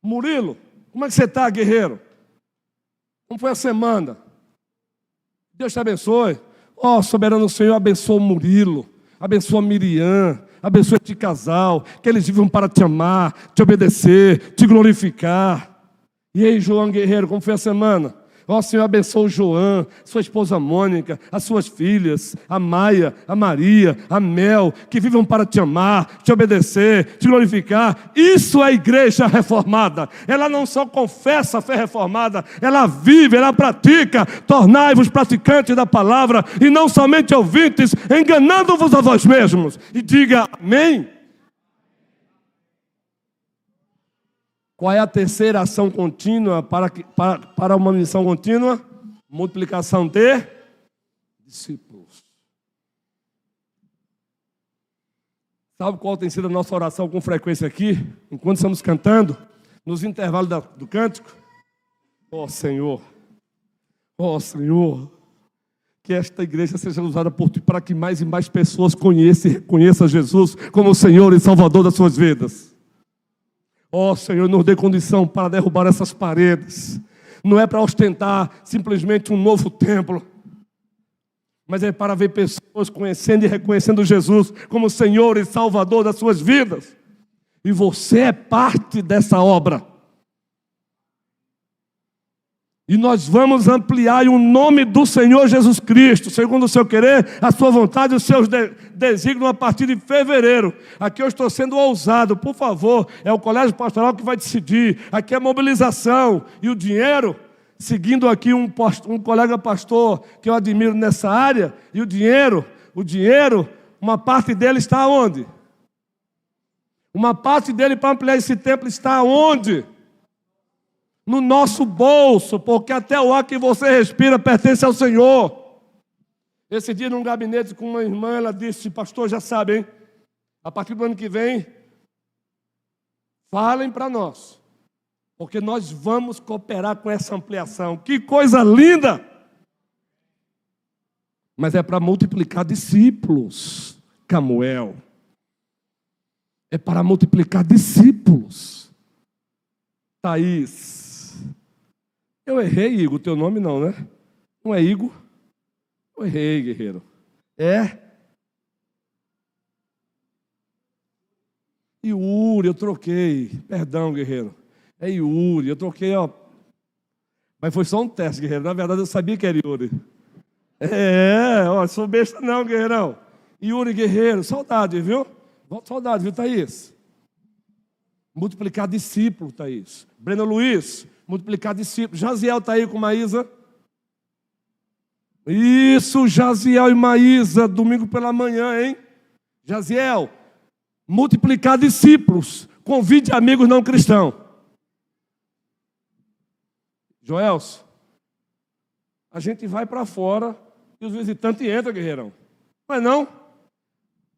Murilo, como é que você está, guerreiro? Como foi a semana? Deus te abençoe. Ó, soberano Senhor, abençoa o Murilo, abençoa a Miriam, abençoa este casal, que eles vivam para te amar, te obedecer, te glorificar. E aí, João Guerreiro, como foi a semana? Ó, Senhor, abençoa o João, sua esposa Mônica, as suas filhas, a Maia, a Maria, a Mel, que vivam para te amar, te obedecer, te glorificar. Isso é a igreja reformada. Ela não só confessa a fé reformada, ela vive, ela pratica. Tornai-vos praticantes da palavra e não somente ouvintes, enganando-vos a vós mesmos. E diga amém. Qual é a terceira ação contínua para uma missão contínua? Multiplicação de discípulos. Sabe qual tem sido a nossa oração com frequência aqui? Enquanto estamos cantando, nos intervalos do cântico? Ó Senhor, que esta igreja seja usada por Ti para que mais e mais pessoas conheçam e reconheçam Jesus como o Senhor e Salvador das suas vidas. Ó Senhor, nos dê condição para derrubar essas paredes. Não é para ostentar simplesmente um novo templo, mas é para ver pessoas conhecendo e reconhecendo Jesus como Senhor e Salvador das suas vidas. E você é parte dessa obra. E nós vamos ampliar o nome do Senhor Jesus Cristo, segundo o seu querer, a sua vontade e os seus desígnios a partir de fevereiro. Aqui eu estou sendo ousado, por favor, é o colégio pastoral que vai decidir. Aqui é mobilização e o dinheiro, seguindo aqui um colega pastor que eu admiro nessa área, e o dinheiro, uma parte dele está onde? Uma parte dele para ampliar esse templo está onde? No nosso bolso, porque até o ar que você respira pertence ao Senhor. Esse dia, num gabinete com uma irmã, ela disse: pastor, já sabe, hein? A partir do ano que vem, falem para nós, porque nós vamos cooperar com essa ampliação. Que coisa linda! Mas é para multiplicar discípulos, Camuel. É para multiplicar discípulos. Thaís. Eu errei, Igor, teu nome não, né? Não é Igor? Eu errei, guerreiro. É? Yuri, eu troquei. Perdão, guerreiro. É Yuri, eu troquei, ó. Mas foi só um teste, guerreiro. Na verdade, eu sabia que era Yuri. Ó, sou besta não, guerreirão. Yuri, guerreiro, saudade, viu? Saudade, viu, Thaís? Multiplicar discípulo, Thaís. Breno Luiz, multiplicar discípulos. Jaziel está aí com Maísa. Isso, Jaziel e Maísa, domingo pela manhã, hein? Jaziel, multiplicar discípulos. Convide amigos não cristãos. Joelso, a gente vai para fora e os visitantes entram, guerreirão. Não é não?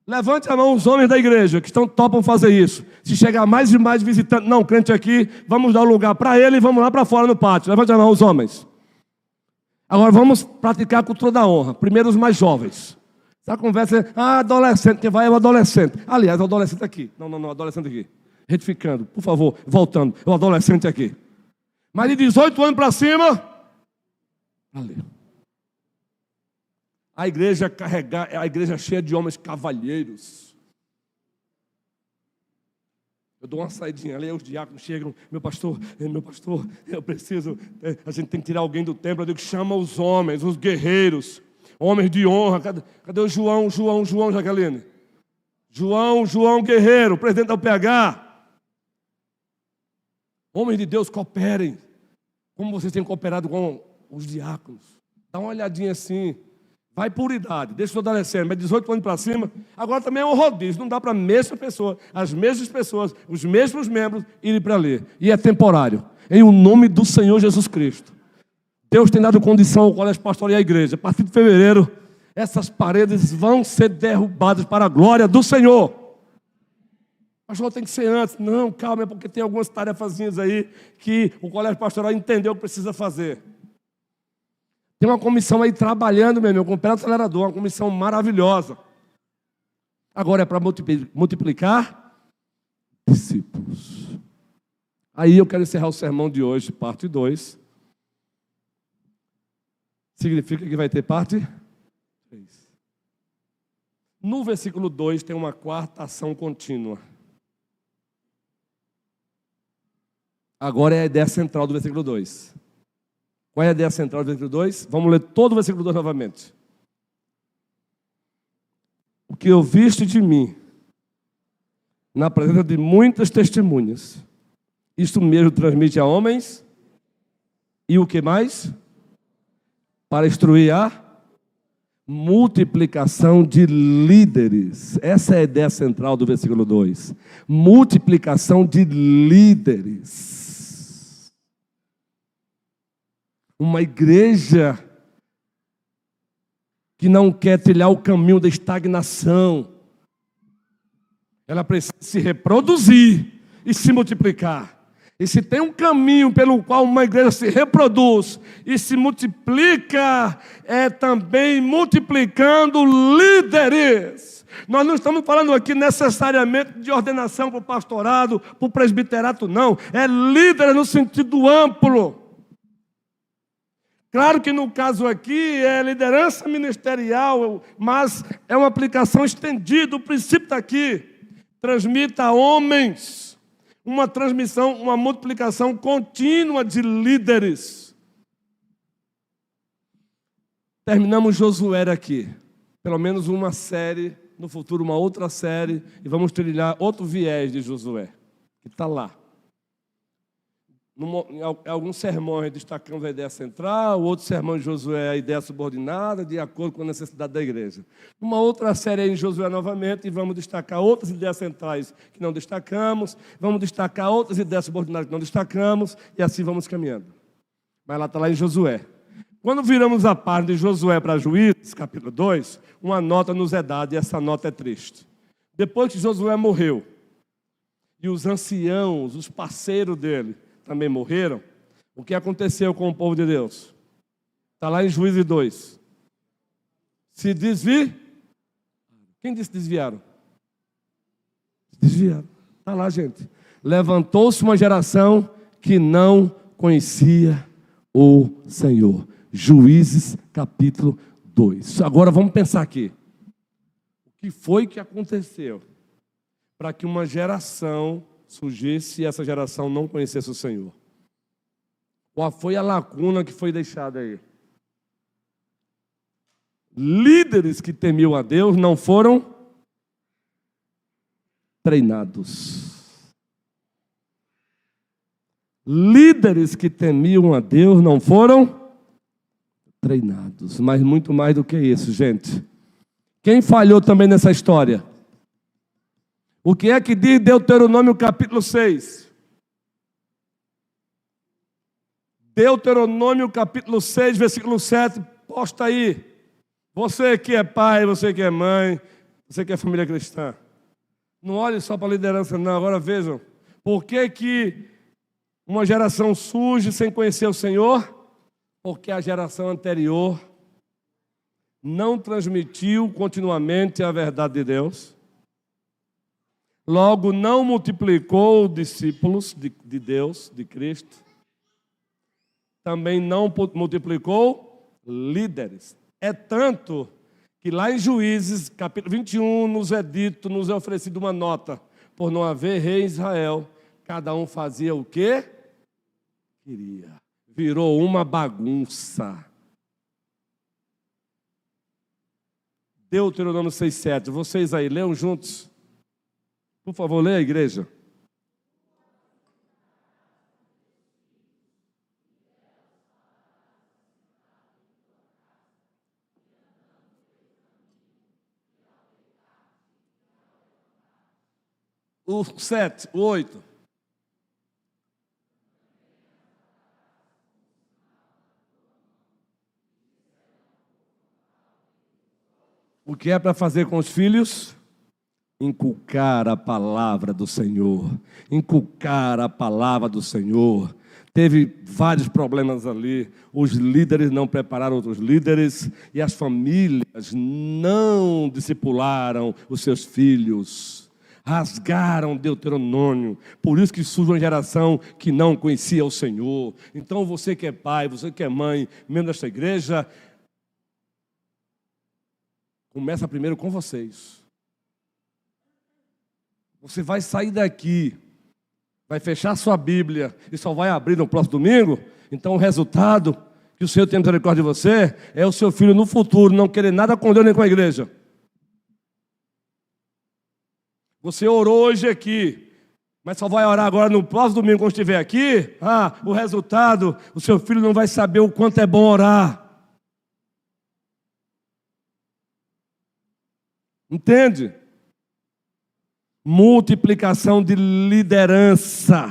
Levante a mão os homens da igreja que topam fazer isso. Se chegar mais e mais visitantes, não crente aqui, vamos dar um lugar para ele e vamos lá para fora no pátio. Levante a mão os homens. Agora vamos praticar a cultura da honra. Primeiro os mais jovens. Essa conversa é, adolescente, quem vai é o adolescente. Aliás, o adolescente aqui. Não, adolescente aqui. Retificando, por favor, voltando. O adolescente aqui. Mas de 18 anos para cima, ali. A igreja cheia de homens cavalheiros. Eu dou uma saidinha ali, os diáconos chegam, meu pastor, eu preciso, a gente tem que tirar alguém do templo. Eu digo, chama os homens, os guerreiros, homens de honra. Cadê o João, Jaqueline? João guerreiro, presidente da UPH. Homens de Deus, cooperem, como vocês têm cooperado com os diáconos. Dá uma olhadinha assim. Vai por idade, deixa os adolescentes, mas 18 anos para cima. Agora também é um rodízio, não dá para a mesma pessoa, as mesmas pessoas, os mesmos membros irem para ler. E é temporário, em o nome do Senhor Jesus Cristo. Deus tem dado condição ao colégio pastoral e à igreja. A partir de fevereiro, essas paredes vão ser derrubadas para a glória do Senhor. Pastor, tem que ser antes. Não, calma, é porque tem algumas tarefazinhas aí que o colégio pastoral entendeu que precisa fazer. Tem uma comissão aí trabalhando, meu irmão, com o pé no acelerador, uma comissão maravilhosa. Agora é para multiplicar discípulos. Aí eu quero encerrar o sermão de hoje, parte 2. Significa que vai ter parte 3. No versículo 2 tem uma quarta ação contínua. Agora é a ideia central do versículo 2. Qual é a ideia central do versículo 2? Vamos ler todo o versículo 2 novamente. O que eu viste de mim, na presença de muitas testemunhas, isto mesmo transmite a homens, e o que mais? Para instruir a multiplicação de líderes. Essa é a ideia central do versículo 2. Multiplicação de líderes. Uma igreja que não quer trilhar o caminho da estagnação. Ela precisa se reproduzir e se multiplicar. E se tem um caminho pelo qual uma igreja se reproduz e se multiplica, é também multiplicando líderes. Nós não estamos falando aqui necessariamente de ordenação para o pastorado, para o presbiterato, não. É líder no sentido amplo. Claro que no caso aqui é liderança ministerial, mas é uma aplicação estendida. O princípio está aqui. Transmita a homens uma transmissão, uma multiplicação contínua de líderes. Terminamos Josué aqui. Pelo menos uma série, no futuro uma outra série, e vamos trilhar outro viés de Josué, que está lá. Em alguns sermões destacamos a ideia central, outro sermão de Josué a ideia subordinada, de acordo com a necessidade da igreja. Uma outra série em Josué novamente, e vamos destacar outras ideias centrais que não destacamos, vamos destacar outras ideias subordinadas que não destacamos, e assim vamos caminhando. Mas lá está lá em Josué. Quando viramos a página de Josué para Juízes, capítulo 2, uma nota nos é dada, e essa nota é triste. Depois que Josué morreu, e os anciãos, os parceiros dele, também morreram, o que aconteceu com o povo de Deus? Está lá em Juízes 2. Se desviaram. Quem disse desviaram? Desviaram. Está lá, gente. Levantou-se uma geração que não conhecia o Senhor. Juízes capítulo 2. Agora vamos pensar aqui. O que foi que aconteceu para que uma geração surgisse e essa geração não conhecesse o Senhor? Qual foi a lacuna que foi deixada aí? Líderes que temiam a Deus não foram treinados. Líderes que temiam a Deus não foram treinados. Mas muito mais do que isso, gente. Quem falhou também nessa história? O que é que diz Deuteronômio capítulo 6? Deuteronômio capítulo 6, versículo 7, posta aí. Você que é pai, você que é mãe, você que é família cristã. Não olhe só para a liderança, não. Agora vejam. Por que uma geração surge sem conhecer o Senhor? Porque a geração anterior não transmitiu continuamente a verdade de Deus. Logo, não multiplicou discípulos de Deus, de Cristo. Também não multiplicou líderes. É tanto que lá em Juízes, capítulo 21, nos é dito, nos é oferecido uma nota. Por não haver rei em Israel, cada um fazia o que queria. Virou uma bagunça. Deuteronômio 6,7. Vocês aí, leiam juntos. Por favor, leia a igreja. O 7, o 8. O que é para fazer com os filhos? Inculcar a palavra do Senhor. Inculcar a palavra do Senhor. Teve vários problemas ali. Os líderes não prepararam outros líderes. E as famílias não discipularam os seus filhos. Rasgaram Deuteronômio. Por isso que surge uma geração que não conhecia o Senhor. Então você que é pai, você que é mãe, membro desta igreja, começa primeiro com vocês. Você vai sair daqui, vai fechar sua Bíblia e só vai abrir no próximo domingo. Então o resultado que o Senhor tem misericórdia de você é o seu filho no futuro não querer nada com Deus nem com a igreja. Você orou hoje aqui, mas só vai orar agora no próximo domingo quando estiver aqui. O resultado, o seu filho não vai saber o quanto é bom orar. Entende? Multiplicação de liderança.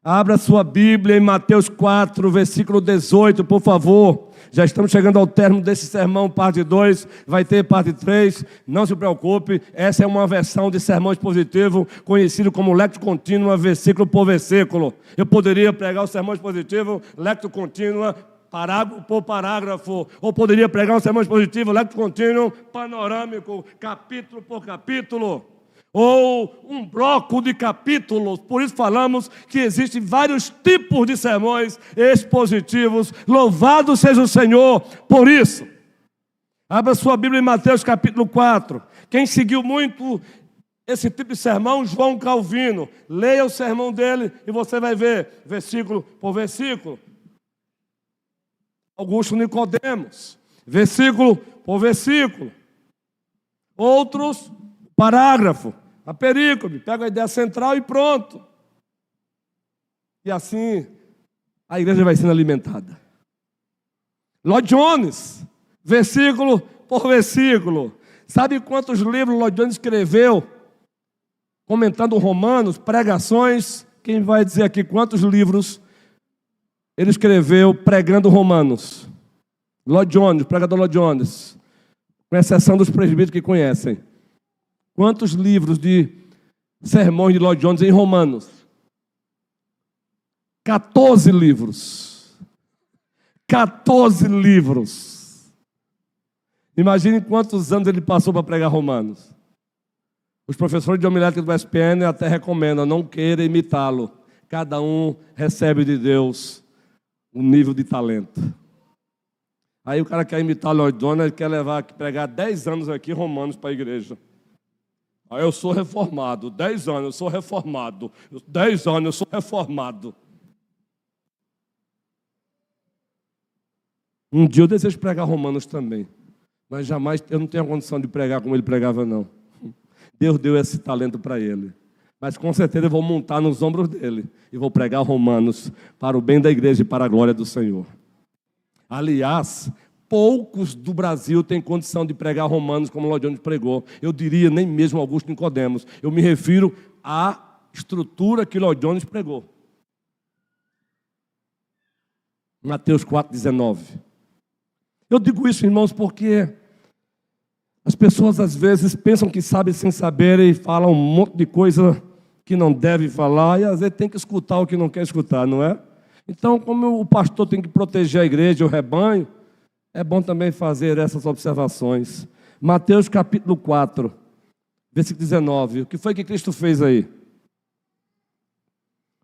Abra sua Bíblia em Mateus 4, versículo 18, por favor. Já estamos chegando ao término desse sermão, parte 2. Vai ter parte 3. Não se preocupe, essa é uma versão de sermão expositivo, conhecido como lectio contínua, versículo por versículo. Eu poderia pregar o sermão expositivo, lectio contínua, parágrafo por parágrafo, ou poderia pregar um sermão expositivo, lectio contínuo, panorâmico, capítulo por capítulo. ou um bloco de capítulos. Por isso falamos que existem vários tipos de sermões expositivos. Louvado seja o Senhor por isso. Abra sua Bíblia em Mateus capítulo 4. Quem seguiu muito esse tipo de sermão, João Calvino. Leia o sermão dele e você vai ver, versículo por versículo. Augusto Nicodemos, versículo por versículo. Outros, parágrafo, a perícope, pega a ideia central e pronto. E assim a igreja vai sendo alimentada. Lloyd Jones, versículo por versículo. Sabe quantos livros Lloyd Jones escreveu comentando Romanos, pregações? Quem vai dizer aqui quantos livros ele escreveu pregando Romanos? Lloyd Jones, pregador Lloyd Jones, com exceção dos presbíteros que conhecem. Quantos livros de sermões de Lloyd Jones em Romanos? 14 livros. 14 livros. Imagine quantos anos ele passou para pregar Romanos. Os professores de homilética do SPN até recomendam, não queira imitá-lo. Cada um recebe de Deus um nível de talento. Aí o cara quer imitar Lloyd Jones, ele quer pregar 10 anos aqui Romanos para a igreja. Aí eu sou reformado, 10 anos eu sou reformado, 10 anos eu sou reformado. Um dia eu desejo pregar Romanos também, mas jamais, eu não tenho a condição de pregar como ele pregava, não. Deus deu esse talento para ele. Mas com certeza eu vou montar nos ombros dele e vou pregar Romanos para o bem da igreja e para a glória do Senhor. Aliás, poucos do Brasil têm condição de pregar Romanos como Lloyd Jones pregou. Eu diria nem mesmo Augusto Nicodemos. Eu me refiro à estrutura que Lloyd Jones pregou. Mateus 4,19. Eu digo isso, irmãos, porque as pessoas às vezes pensam que sabem sem saber e falam um monte de coisa que não deve falar, e às vezes tem que escutar o que não quer escutar, não é? Então, como o pastor tem que proteger a igreja, o rebanho, é bom também fazer essas observações. Mateus capítulo 4, versículo 19. O que foi que Cristo fez aí?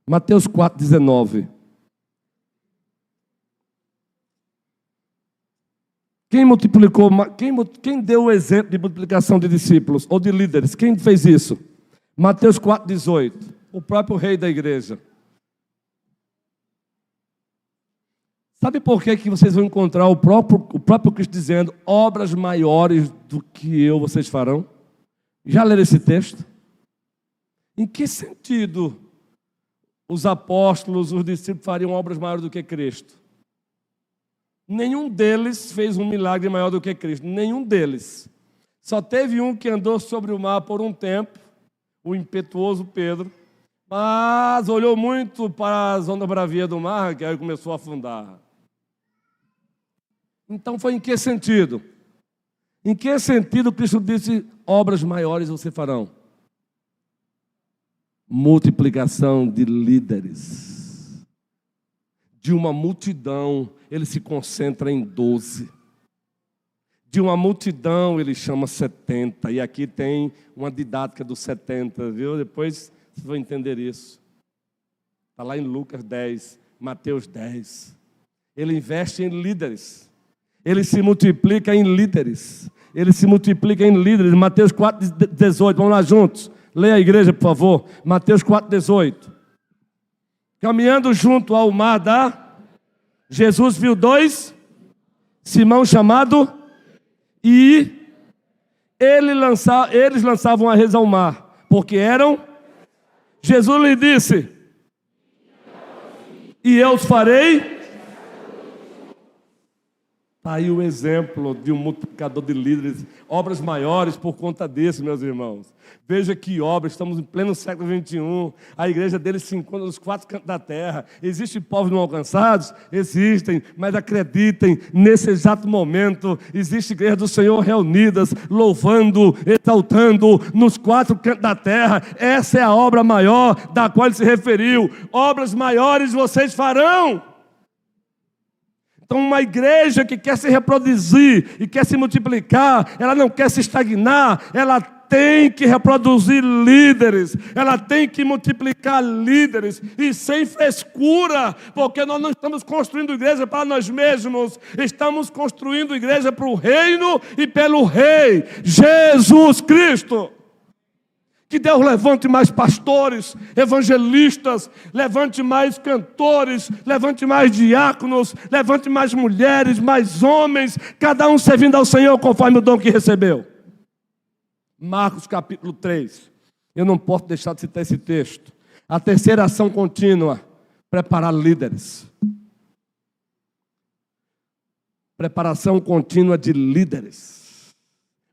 Mateus 4, 19. Quem multiplicou, quem deu o exemplo de multiplicação de discípulos ou de líderes? Quem fez isso? Mateus 4, 18. O próprio rei da igreja. Sabe por que vocês vão encontrar o próprio Cristo dizendo: obras maiores do que eu vocês farão? Já leram esse texto? Em que sentido os apóstolos, os discípulos fariam obras maiores do que Cristo? Nenhum deles fez um milagre maior do que Cristo. Nenhum deles. Só teve um que andou sobre o mar por um tempo, o impetuoso Pedro, mas olhou muito para as ondas bravias do mar, que aí começou a afundar. Então foi em que sentido? Em que sentido Cristo disse: obras maiores vocês farão? Multiplicação de líderes. De uma multidão, ele se concentra em 12. De uma multidão, ele chama 70. E aqui tem uma didática dos 70, viu? Depois vocês vão entender isso. Está lá em Lucas 10, Mateus 10. Ele investe em líderes. Ele se multiplica em líderes. Ele se multiplica em líderes. Mateus 4, 18. Vamos lá juntos. Leia a igreja, por favor. Mateus 4, 18. Caminhando junto ao mar Jesus viu dois, Simão chamado, e eles lançavam a rede ao mar, porque eram. Jesus lhe disse: e eu os farei. Está aí o exemplo de um multiplicador de líderes, obras maiores por conta disso, meus irmãos. Veja que obra, estamos em pleno século XXI, a igreja deles se encontra nos 4 cantos da terra. Existem povos não alcançados? Existem, mas acreditem, nesse exato momento, existe igreja do Senhor reunidas, louvando, exaltando, nos 4 cantos da terra. Essa é a obra maior da qual ele se referiu. Obras maiores vocês farão. Então, uma igreja que quer se reproduzir e quer se multiplicar, ela não quer se estagnar, ela tem que reproduzir líderes, ela tem que multiplicar líderes, e sem frescura, porque nós não estamos construindo igreja para nós mesmos, estamos construindo igreja para o reino e pelo Rei, Jesus Cristo. Que Deus levante mais pastores, evangelistas, levante mais cantores, levante mais diáconos, levante mais mulheres, mais homens, cada um servindo ao Senhor conforme o dom que recebeu. Marcos capítulo 3. Eu não posso deixar de citar esse texto. A terceira ação contínua, preparar líderes. Preparação contínua de líderes.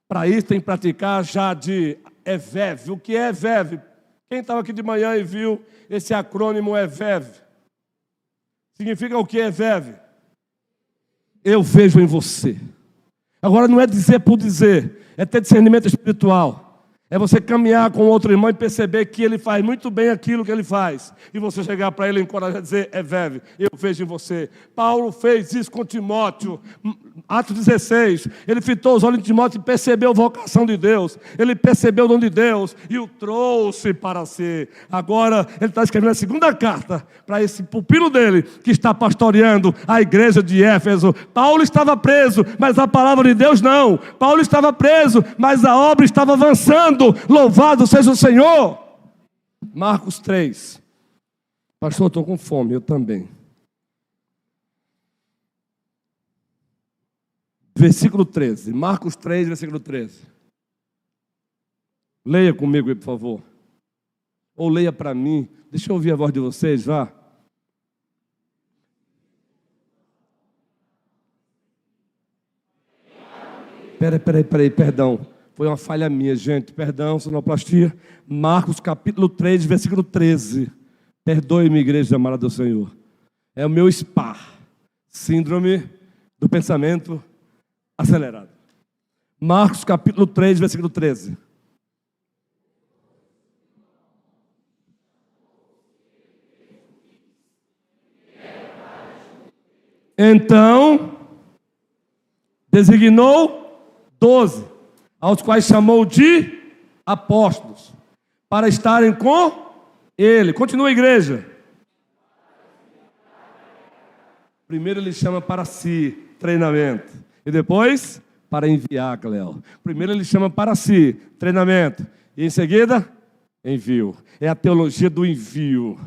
Para isso tem que praticar já de EVEV. O que é EVEV? Quem estava aqui de manhã e viu esse acrônimo EVEV? Significa o que é EVEV? Eu vejo em você. Agora não é dizer por dizer, é ter discernimento espiritual. É você caminhar com outro irmão e perceber que ele faz muito bem aquilo que ele faz. E você chegar para ele e encorajar e dizer, EVEV, eu vejo em você. Paulo fez isso com Timóteo. Atos 16, ele fitou os olhos de Timóteo e percebeu a vocação de Deus. Ele percebeu o dom de Deus e o trouxe para si. Agora ele está escrevendo a segunda carta para esse pupilo dele que está pastoreando a igreja de Éfeso. Paulo estava preso, mas a palavra de Deus não. Paulo estava preso, mas a obra estava avançando. Louvado seja o Senhor. Marcos 3. Pastor, estou com fome, eu também. Versículo 13. Marcos 3, versículo 13. Leia comigo aí, por favor. Ou leia para mim. Deixa eu ouvir a voz de vocês, vá. Peraí, perdão. Foi uma falha minha, gente. Perdão, sonoplastia. Marcos capítulo 3, versículo 13. Perdoe-me, igreja amada do Senhor. É o meu SPA. Síndrome do pensamento acelerado. Marcos capítulo 3, versículo 13. Então, designou 12, aos quais chamou de apóstolos, para estarem com ele. Continua a igreja. Primeiro ele chama para si, treinamento. E depois, para enviar, Cléo. Primeiro ele chama para si, treinamento. E em seguida, envio. É a teologia do envio.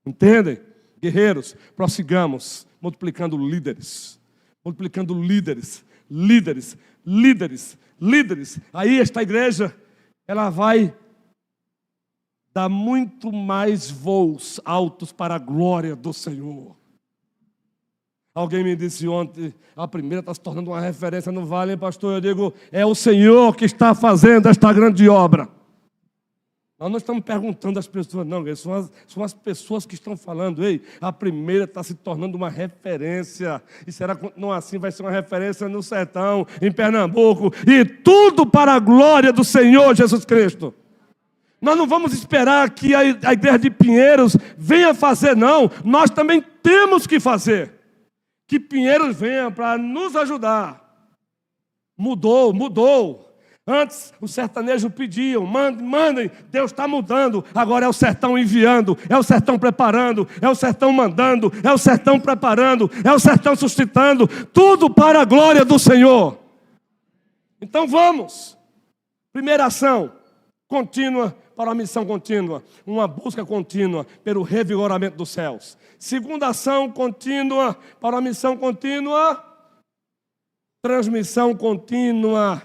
Entendem? Guerreiros, prossigamos, multiplicando líderes. Multiplicando líderes. Líderes, líderes, líderes. Aí esta igreja, ela vai dar muito mais voos altos para a glória do Senhor. Alguém me disse ontem, a primeira está se tornando uma referência no Vale, hein, pastor? Eu digo, é o Senhor que está fazendo esta grande obra. Nós não estamos perguntando às pessoas, não, são as pessoas que estão falando, ei, a primeira está se tornando uma referência, e será que não assim vai ser uma referência no sertão, em Pernambuco, e tudo para a glória do Senhor Jesus Cristo. Nós não vamos esperar que a igreja de Pinheiros venha fazer, não, nós também temos que fazer, que Pinheiros venha para nos ajudar. Mudou. Antes, os sertanejos pediam, mandem, Deus está mudando. Agora é o sertão enviando, é o sertão preparando, é o sertão mandando, é o sertão preparando, é o sertão suscitando, tudo para a glória do Senhor. Então vamos. Primeira ação, contínua para uma missão contínua, uma busca contínua pelo revigoramento dos céus. Segunda ação contínua para uma missão contínua, transmissão contínua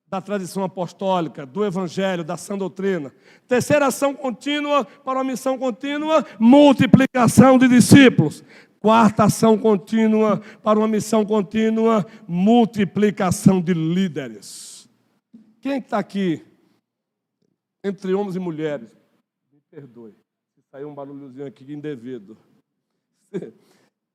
da tradição apostólica, do evangelho, da sã doutrina. Terceira ação contínua para uma missão contínua, multiplicação de discípulos. Quarta ação contínua para uma missão contínua, multiplicação de líderes. Quem está aqui, entre homens e mulheres? Me perdoe, se saiu um barulhozinho aqui indevido.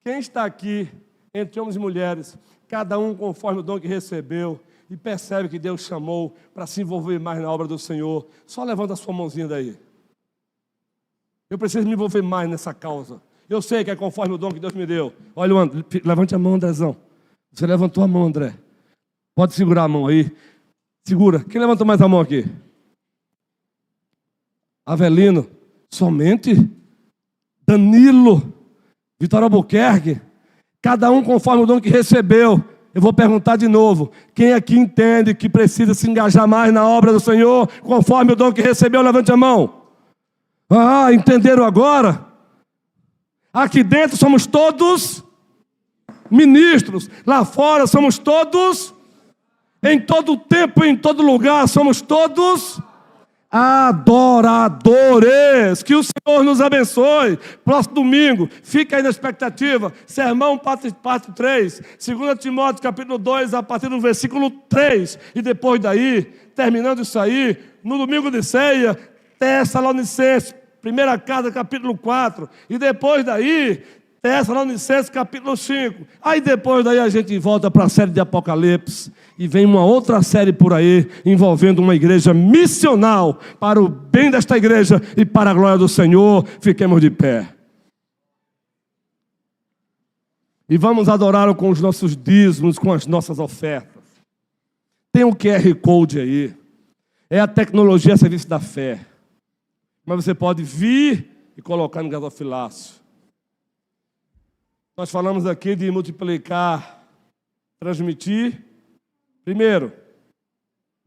Quem está aqui, entre homens e mulheres, cada um conforme o dom que recebeu, e percebe que Deus chamou para se envolver mais na obra do Senhor, só levanta a sua mãozinha daí. Eu preciso me envolver mais nessa causa. Eu sei que é conforme o dom que Deus me deu. Olha, André, levante a mão, Andrezão. Você levantou a mão, André. Pode segurar a mão aí. Segura. Quem levantou mais a mão aqui? Avelino, somente? Danilo, Vitória Albuquerque, cada um conforme o dom que recebeu. Eu vou perguntar de novo, quem aqui entende que precisa se engajar mais na obra do Senhor, conforme o dom que recebeu, levante a mão. Ah, entenderam agora? Aqui dentro somos todos ministros, lá fora somos todos, em todo tempo, em todo lugar, somos todos adoradores. Que o Senhor nos abençoe. Próximo domingo, fica aí na expectativa, sermão parte 3, 2 Timóteo capítulo 2, a partir do versículo 3, e depois daí, terminando isso aí, no domingo de ceia, Tessalonicenses, primeira carta, capítulo 4, e depois daí, Tessalonicenses capítulo 5. Aí depois daí a gente volta para a série de Apocalipse e vem uma outra série por aí envolvendo uma igreja missional para o bem desta igreja e para a glória do Senhor. Fiquemos de pé. E vamos adorá-lo com os nossos dízimos, com as nossas ofertas. Tem um QR Code aí. É a tecnologia a serviço da fé. Mas você pode vir e colocar no gasofilácio. Nós falamos aqui de multiplicar, transmitir. Primeiro,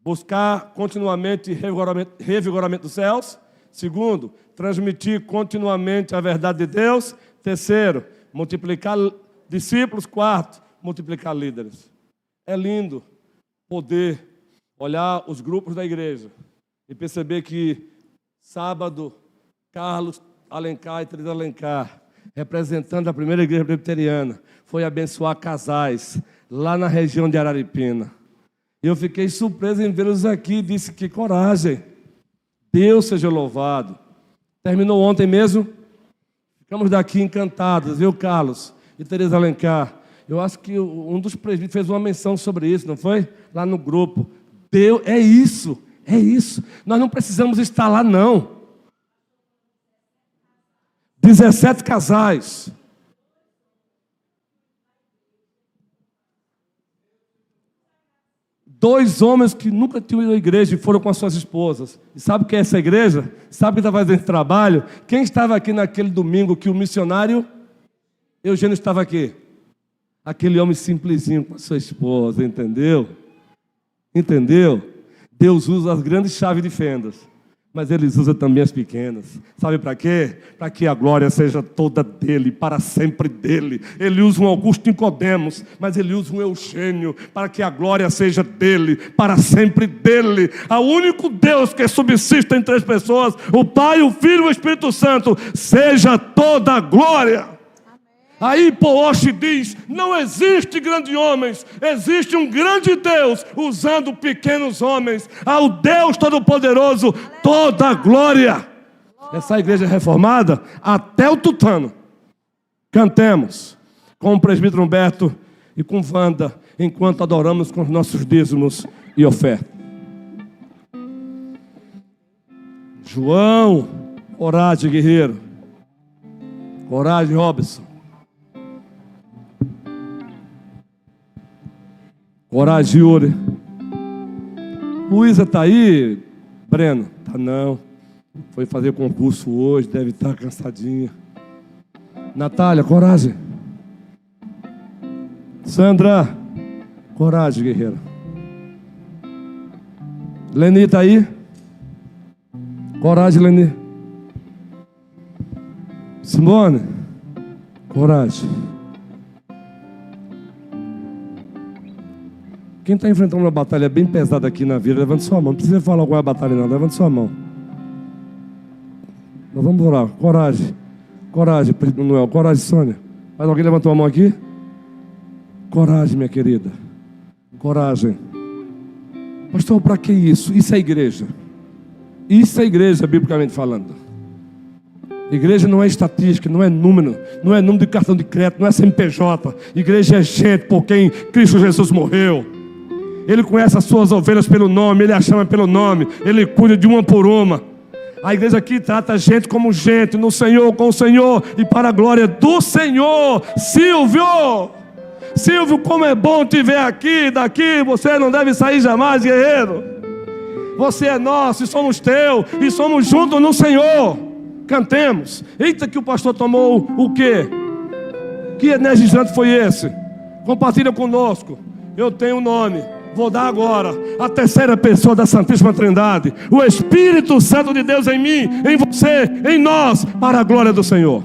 buscar continuamente revigoramento dos céus. Segundo, transmitir continuamente a verdade de Deus. Terceiro, multiplicar discípulos. Quarto, multiplicar líderes. É lindo poder olhar os grupos da igreja e perceber que sábado, Carlos Alencar e Teresa Alencar, representando a primeira igreja presbiteriana, foi abençoar casais lá na região de Araripina. E eu fiquei surpreso em vê-los aqui e disse: que coragem, Deus seja louvado. Terminou ontem mesmo? Ficamos daqui encantados, viu, Carlos e Teresa Alencar? Eu acho que um dos presbíteros fez uma menção sobre isso, não foi? Lá no grupo. Deus, é isso. Nós não precisamos estar lá, não. 17 casais. Dois homens que nunca tinham ido à igreja e foram com as suas esposas. E sabe o que é essa igreja? Sabe quem está fazendo esse trabalho? Quem estava aqui naquele domingo que o missionário Eugênio estava aqui? Aquele homem simplesinho com a sua esposa, entendeu? Entendeu? Deus usa as grandes chaves de fendas, mas Ele usa também as pequenas. Sabe para quê? Para que a glória seja toda dEle, para sempre dEle. Ele usa um Augusto Nicodemos, mas Ele usa um Eugênio, para que a glória seja dEle, para sempre dEle. O único Deus que subsiste em três pessoas, o Pai, o Filho e o Espírito Santo, seja toda a glória. Aí Poosh diz: não existe grandes homens, existe um grande Deus usando pequenos homens. Ao Deus Todo-Poderoso toda a glória. Essa igreja é reformada até o tutano. Cantemos com o presbítero Humberto e com Wanda, enquanto adoramos com os nossos dízimos e ofertas. João, coragem, guerreiro. Coragem, Robson. Coragem, Yuri. Luísa está aí? Breno? Tá não. Foi fazer concurso hoje, deve estar cansadinha. Natália, coragem. Sandra, coragem, guerreira. Leni está aí? Coragem, Leni. Simone, coragem. Quem está enfrentando uma batalha bem pesada aqui na vida, levante sua mão. Não precisa falar qual é a batalha não, levante sua mão. Nós vamos orar. Coragem. Coragem, Manuel. Coragem, Sônia. Mais alguém levantou a mão aqui? Coragem, minha querida. Coragem. Pastor, para que isso? Isso é igreja. Isso é igreja, biblicamente falando. Igreja não é estatística, não é número de cartão de crédito, não é CNPJ. Igreja é gente por quem Cristo Jesus morreu. Ele conhece as suas ovelhas pelo nome, Ele as chama pelo nome, Ele cuida de uma por uma. A igreja aqui trata a gente como gente, no Senhor, com o Senhor e para a glória do Senhor. Silvio, como é bom te ver aqui, daqui você não deve sair jamais, guerreiro. você é nosso e somos teu, e somos juntos no Senhor. Cantemos. Eita, que o pastor tomou o quê? Que energizante foi esse? Compartilha conosco. Eu tenho um nome, vou dar agora. A terceira pessoa da Santíssima Trindade, o Espírito Santo de Deus em mim, em você, em nós, para a glória do Senhor.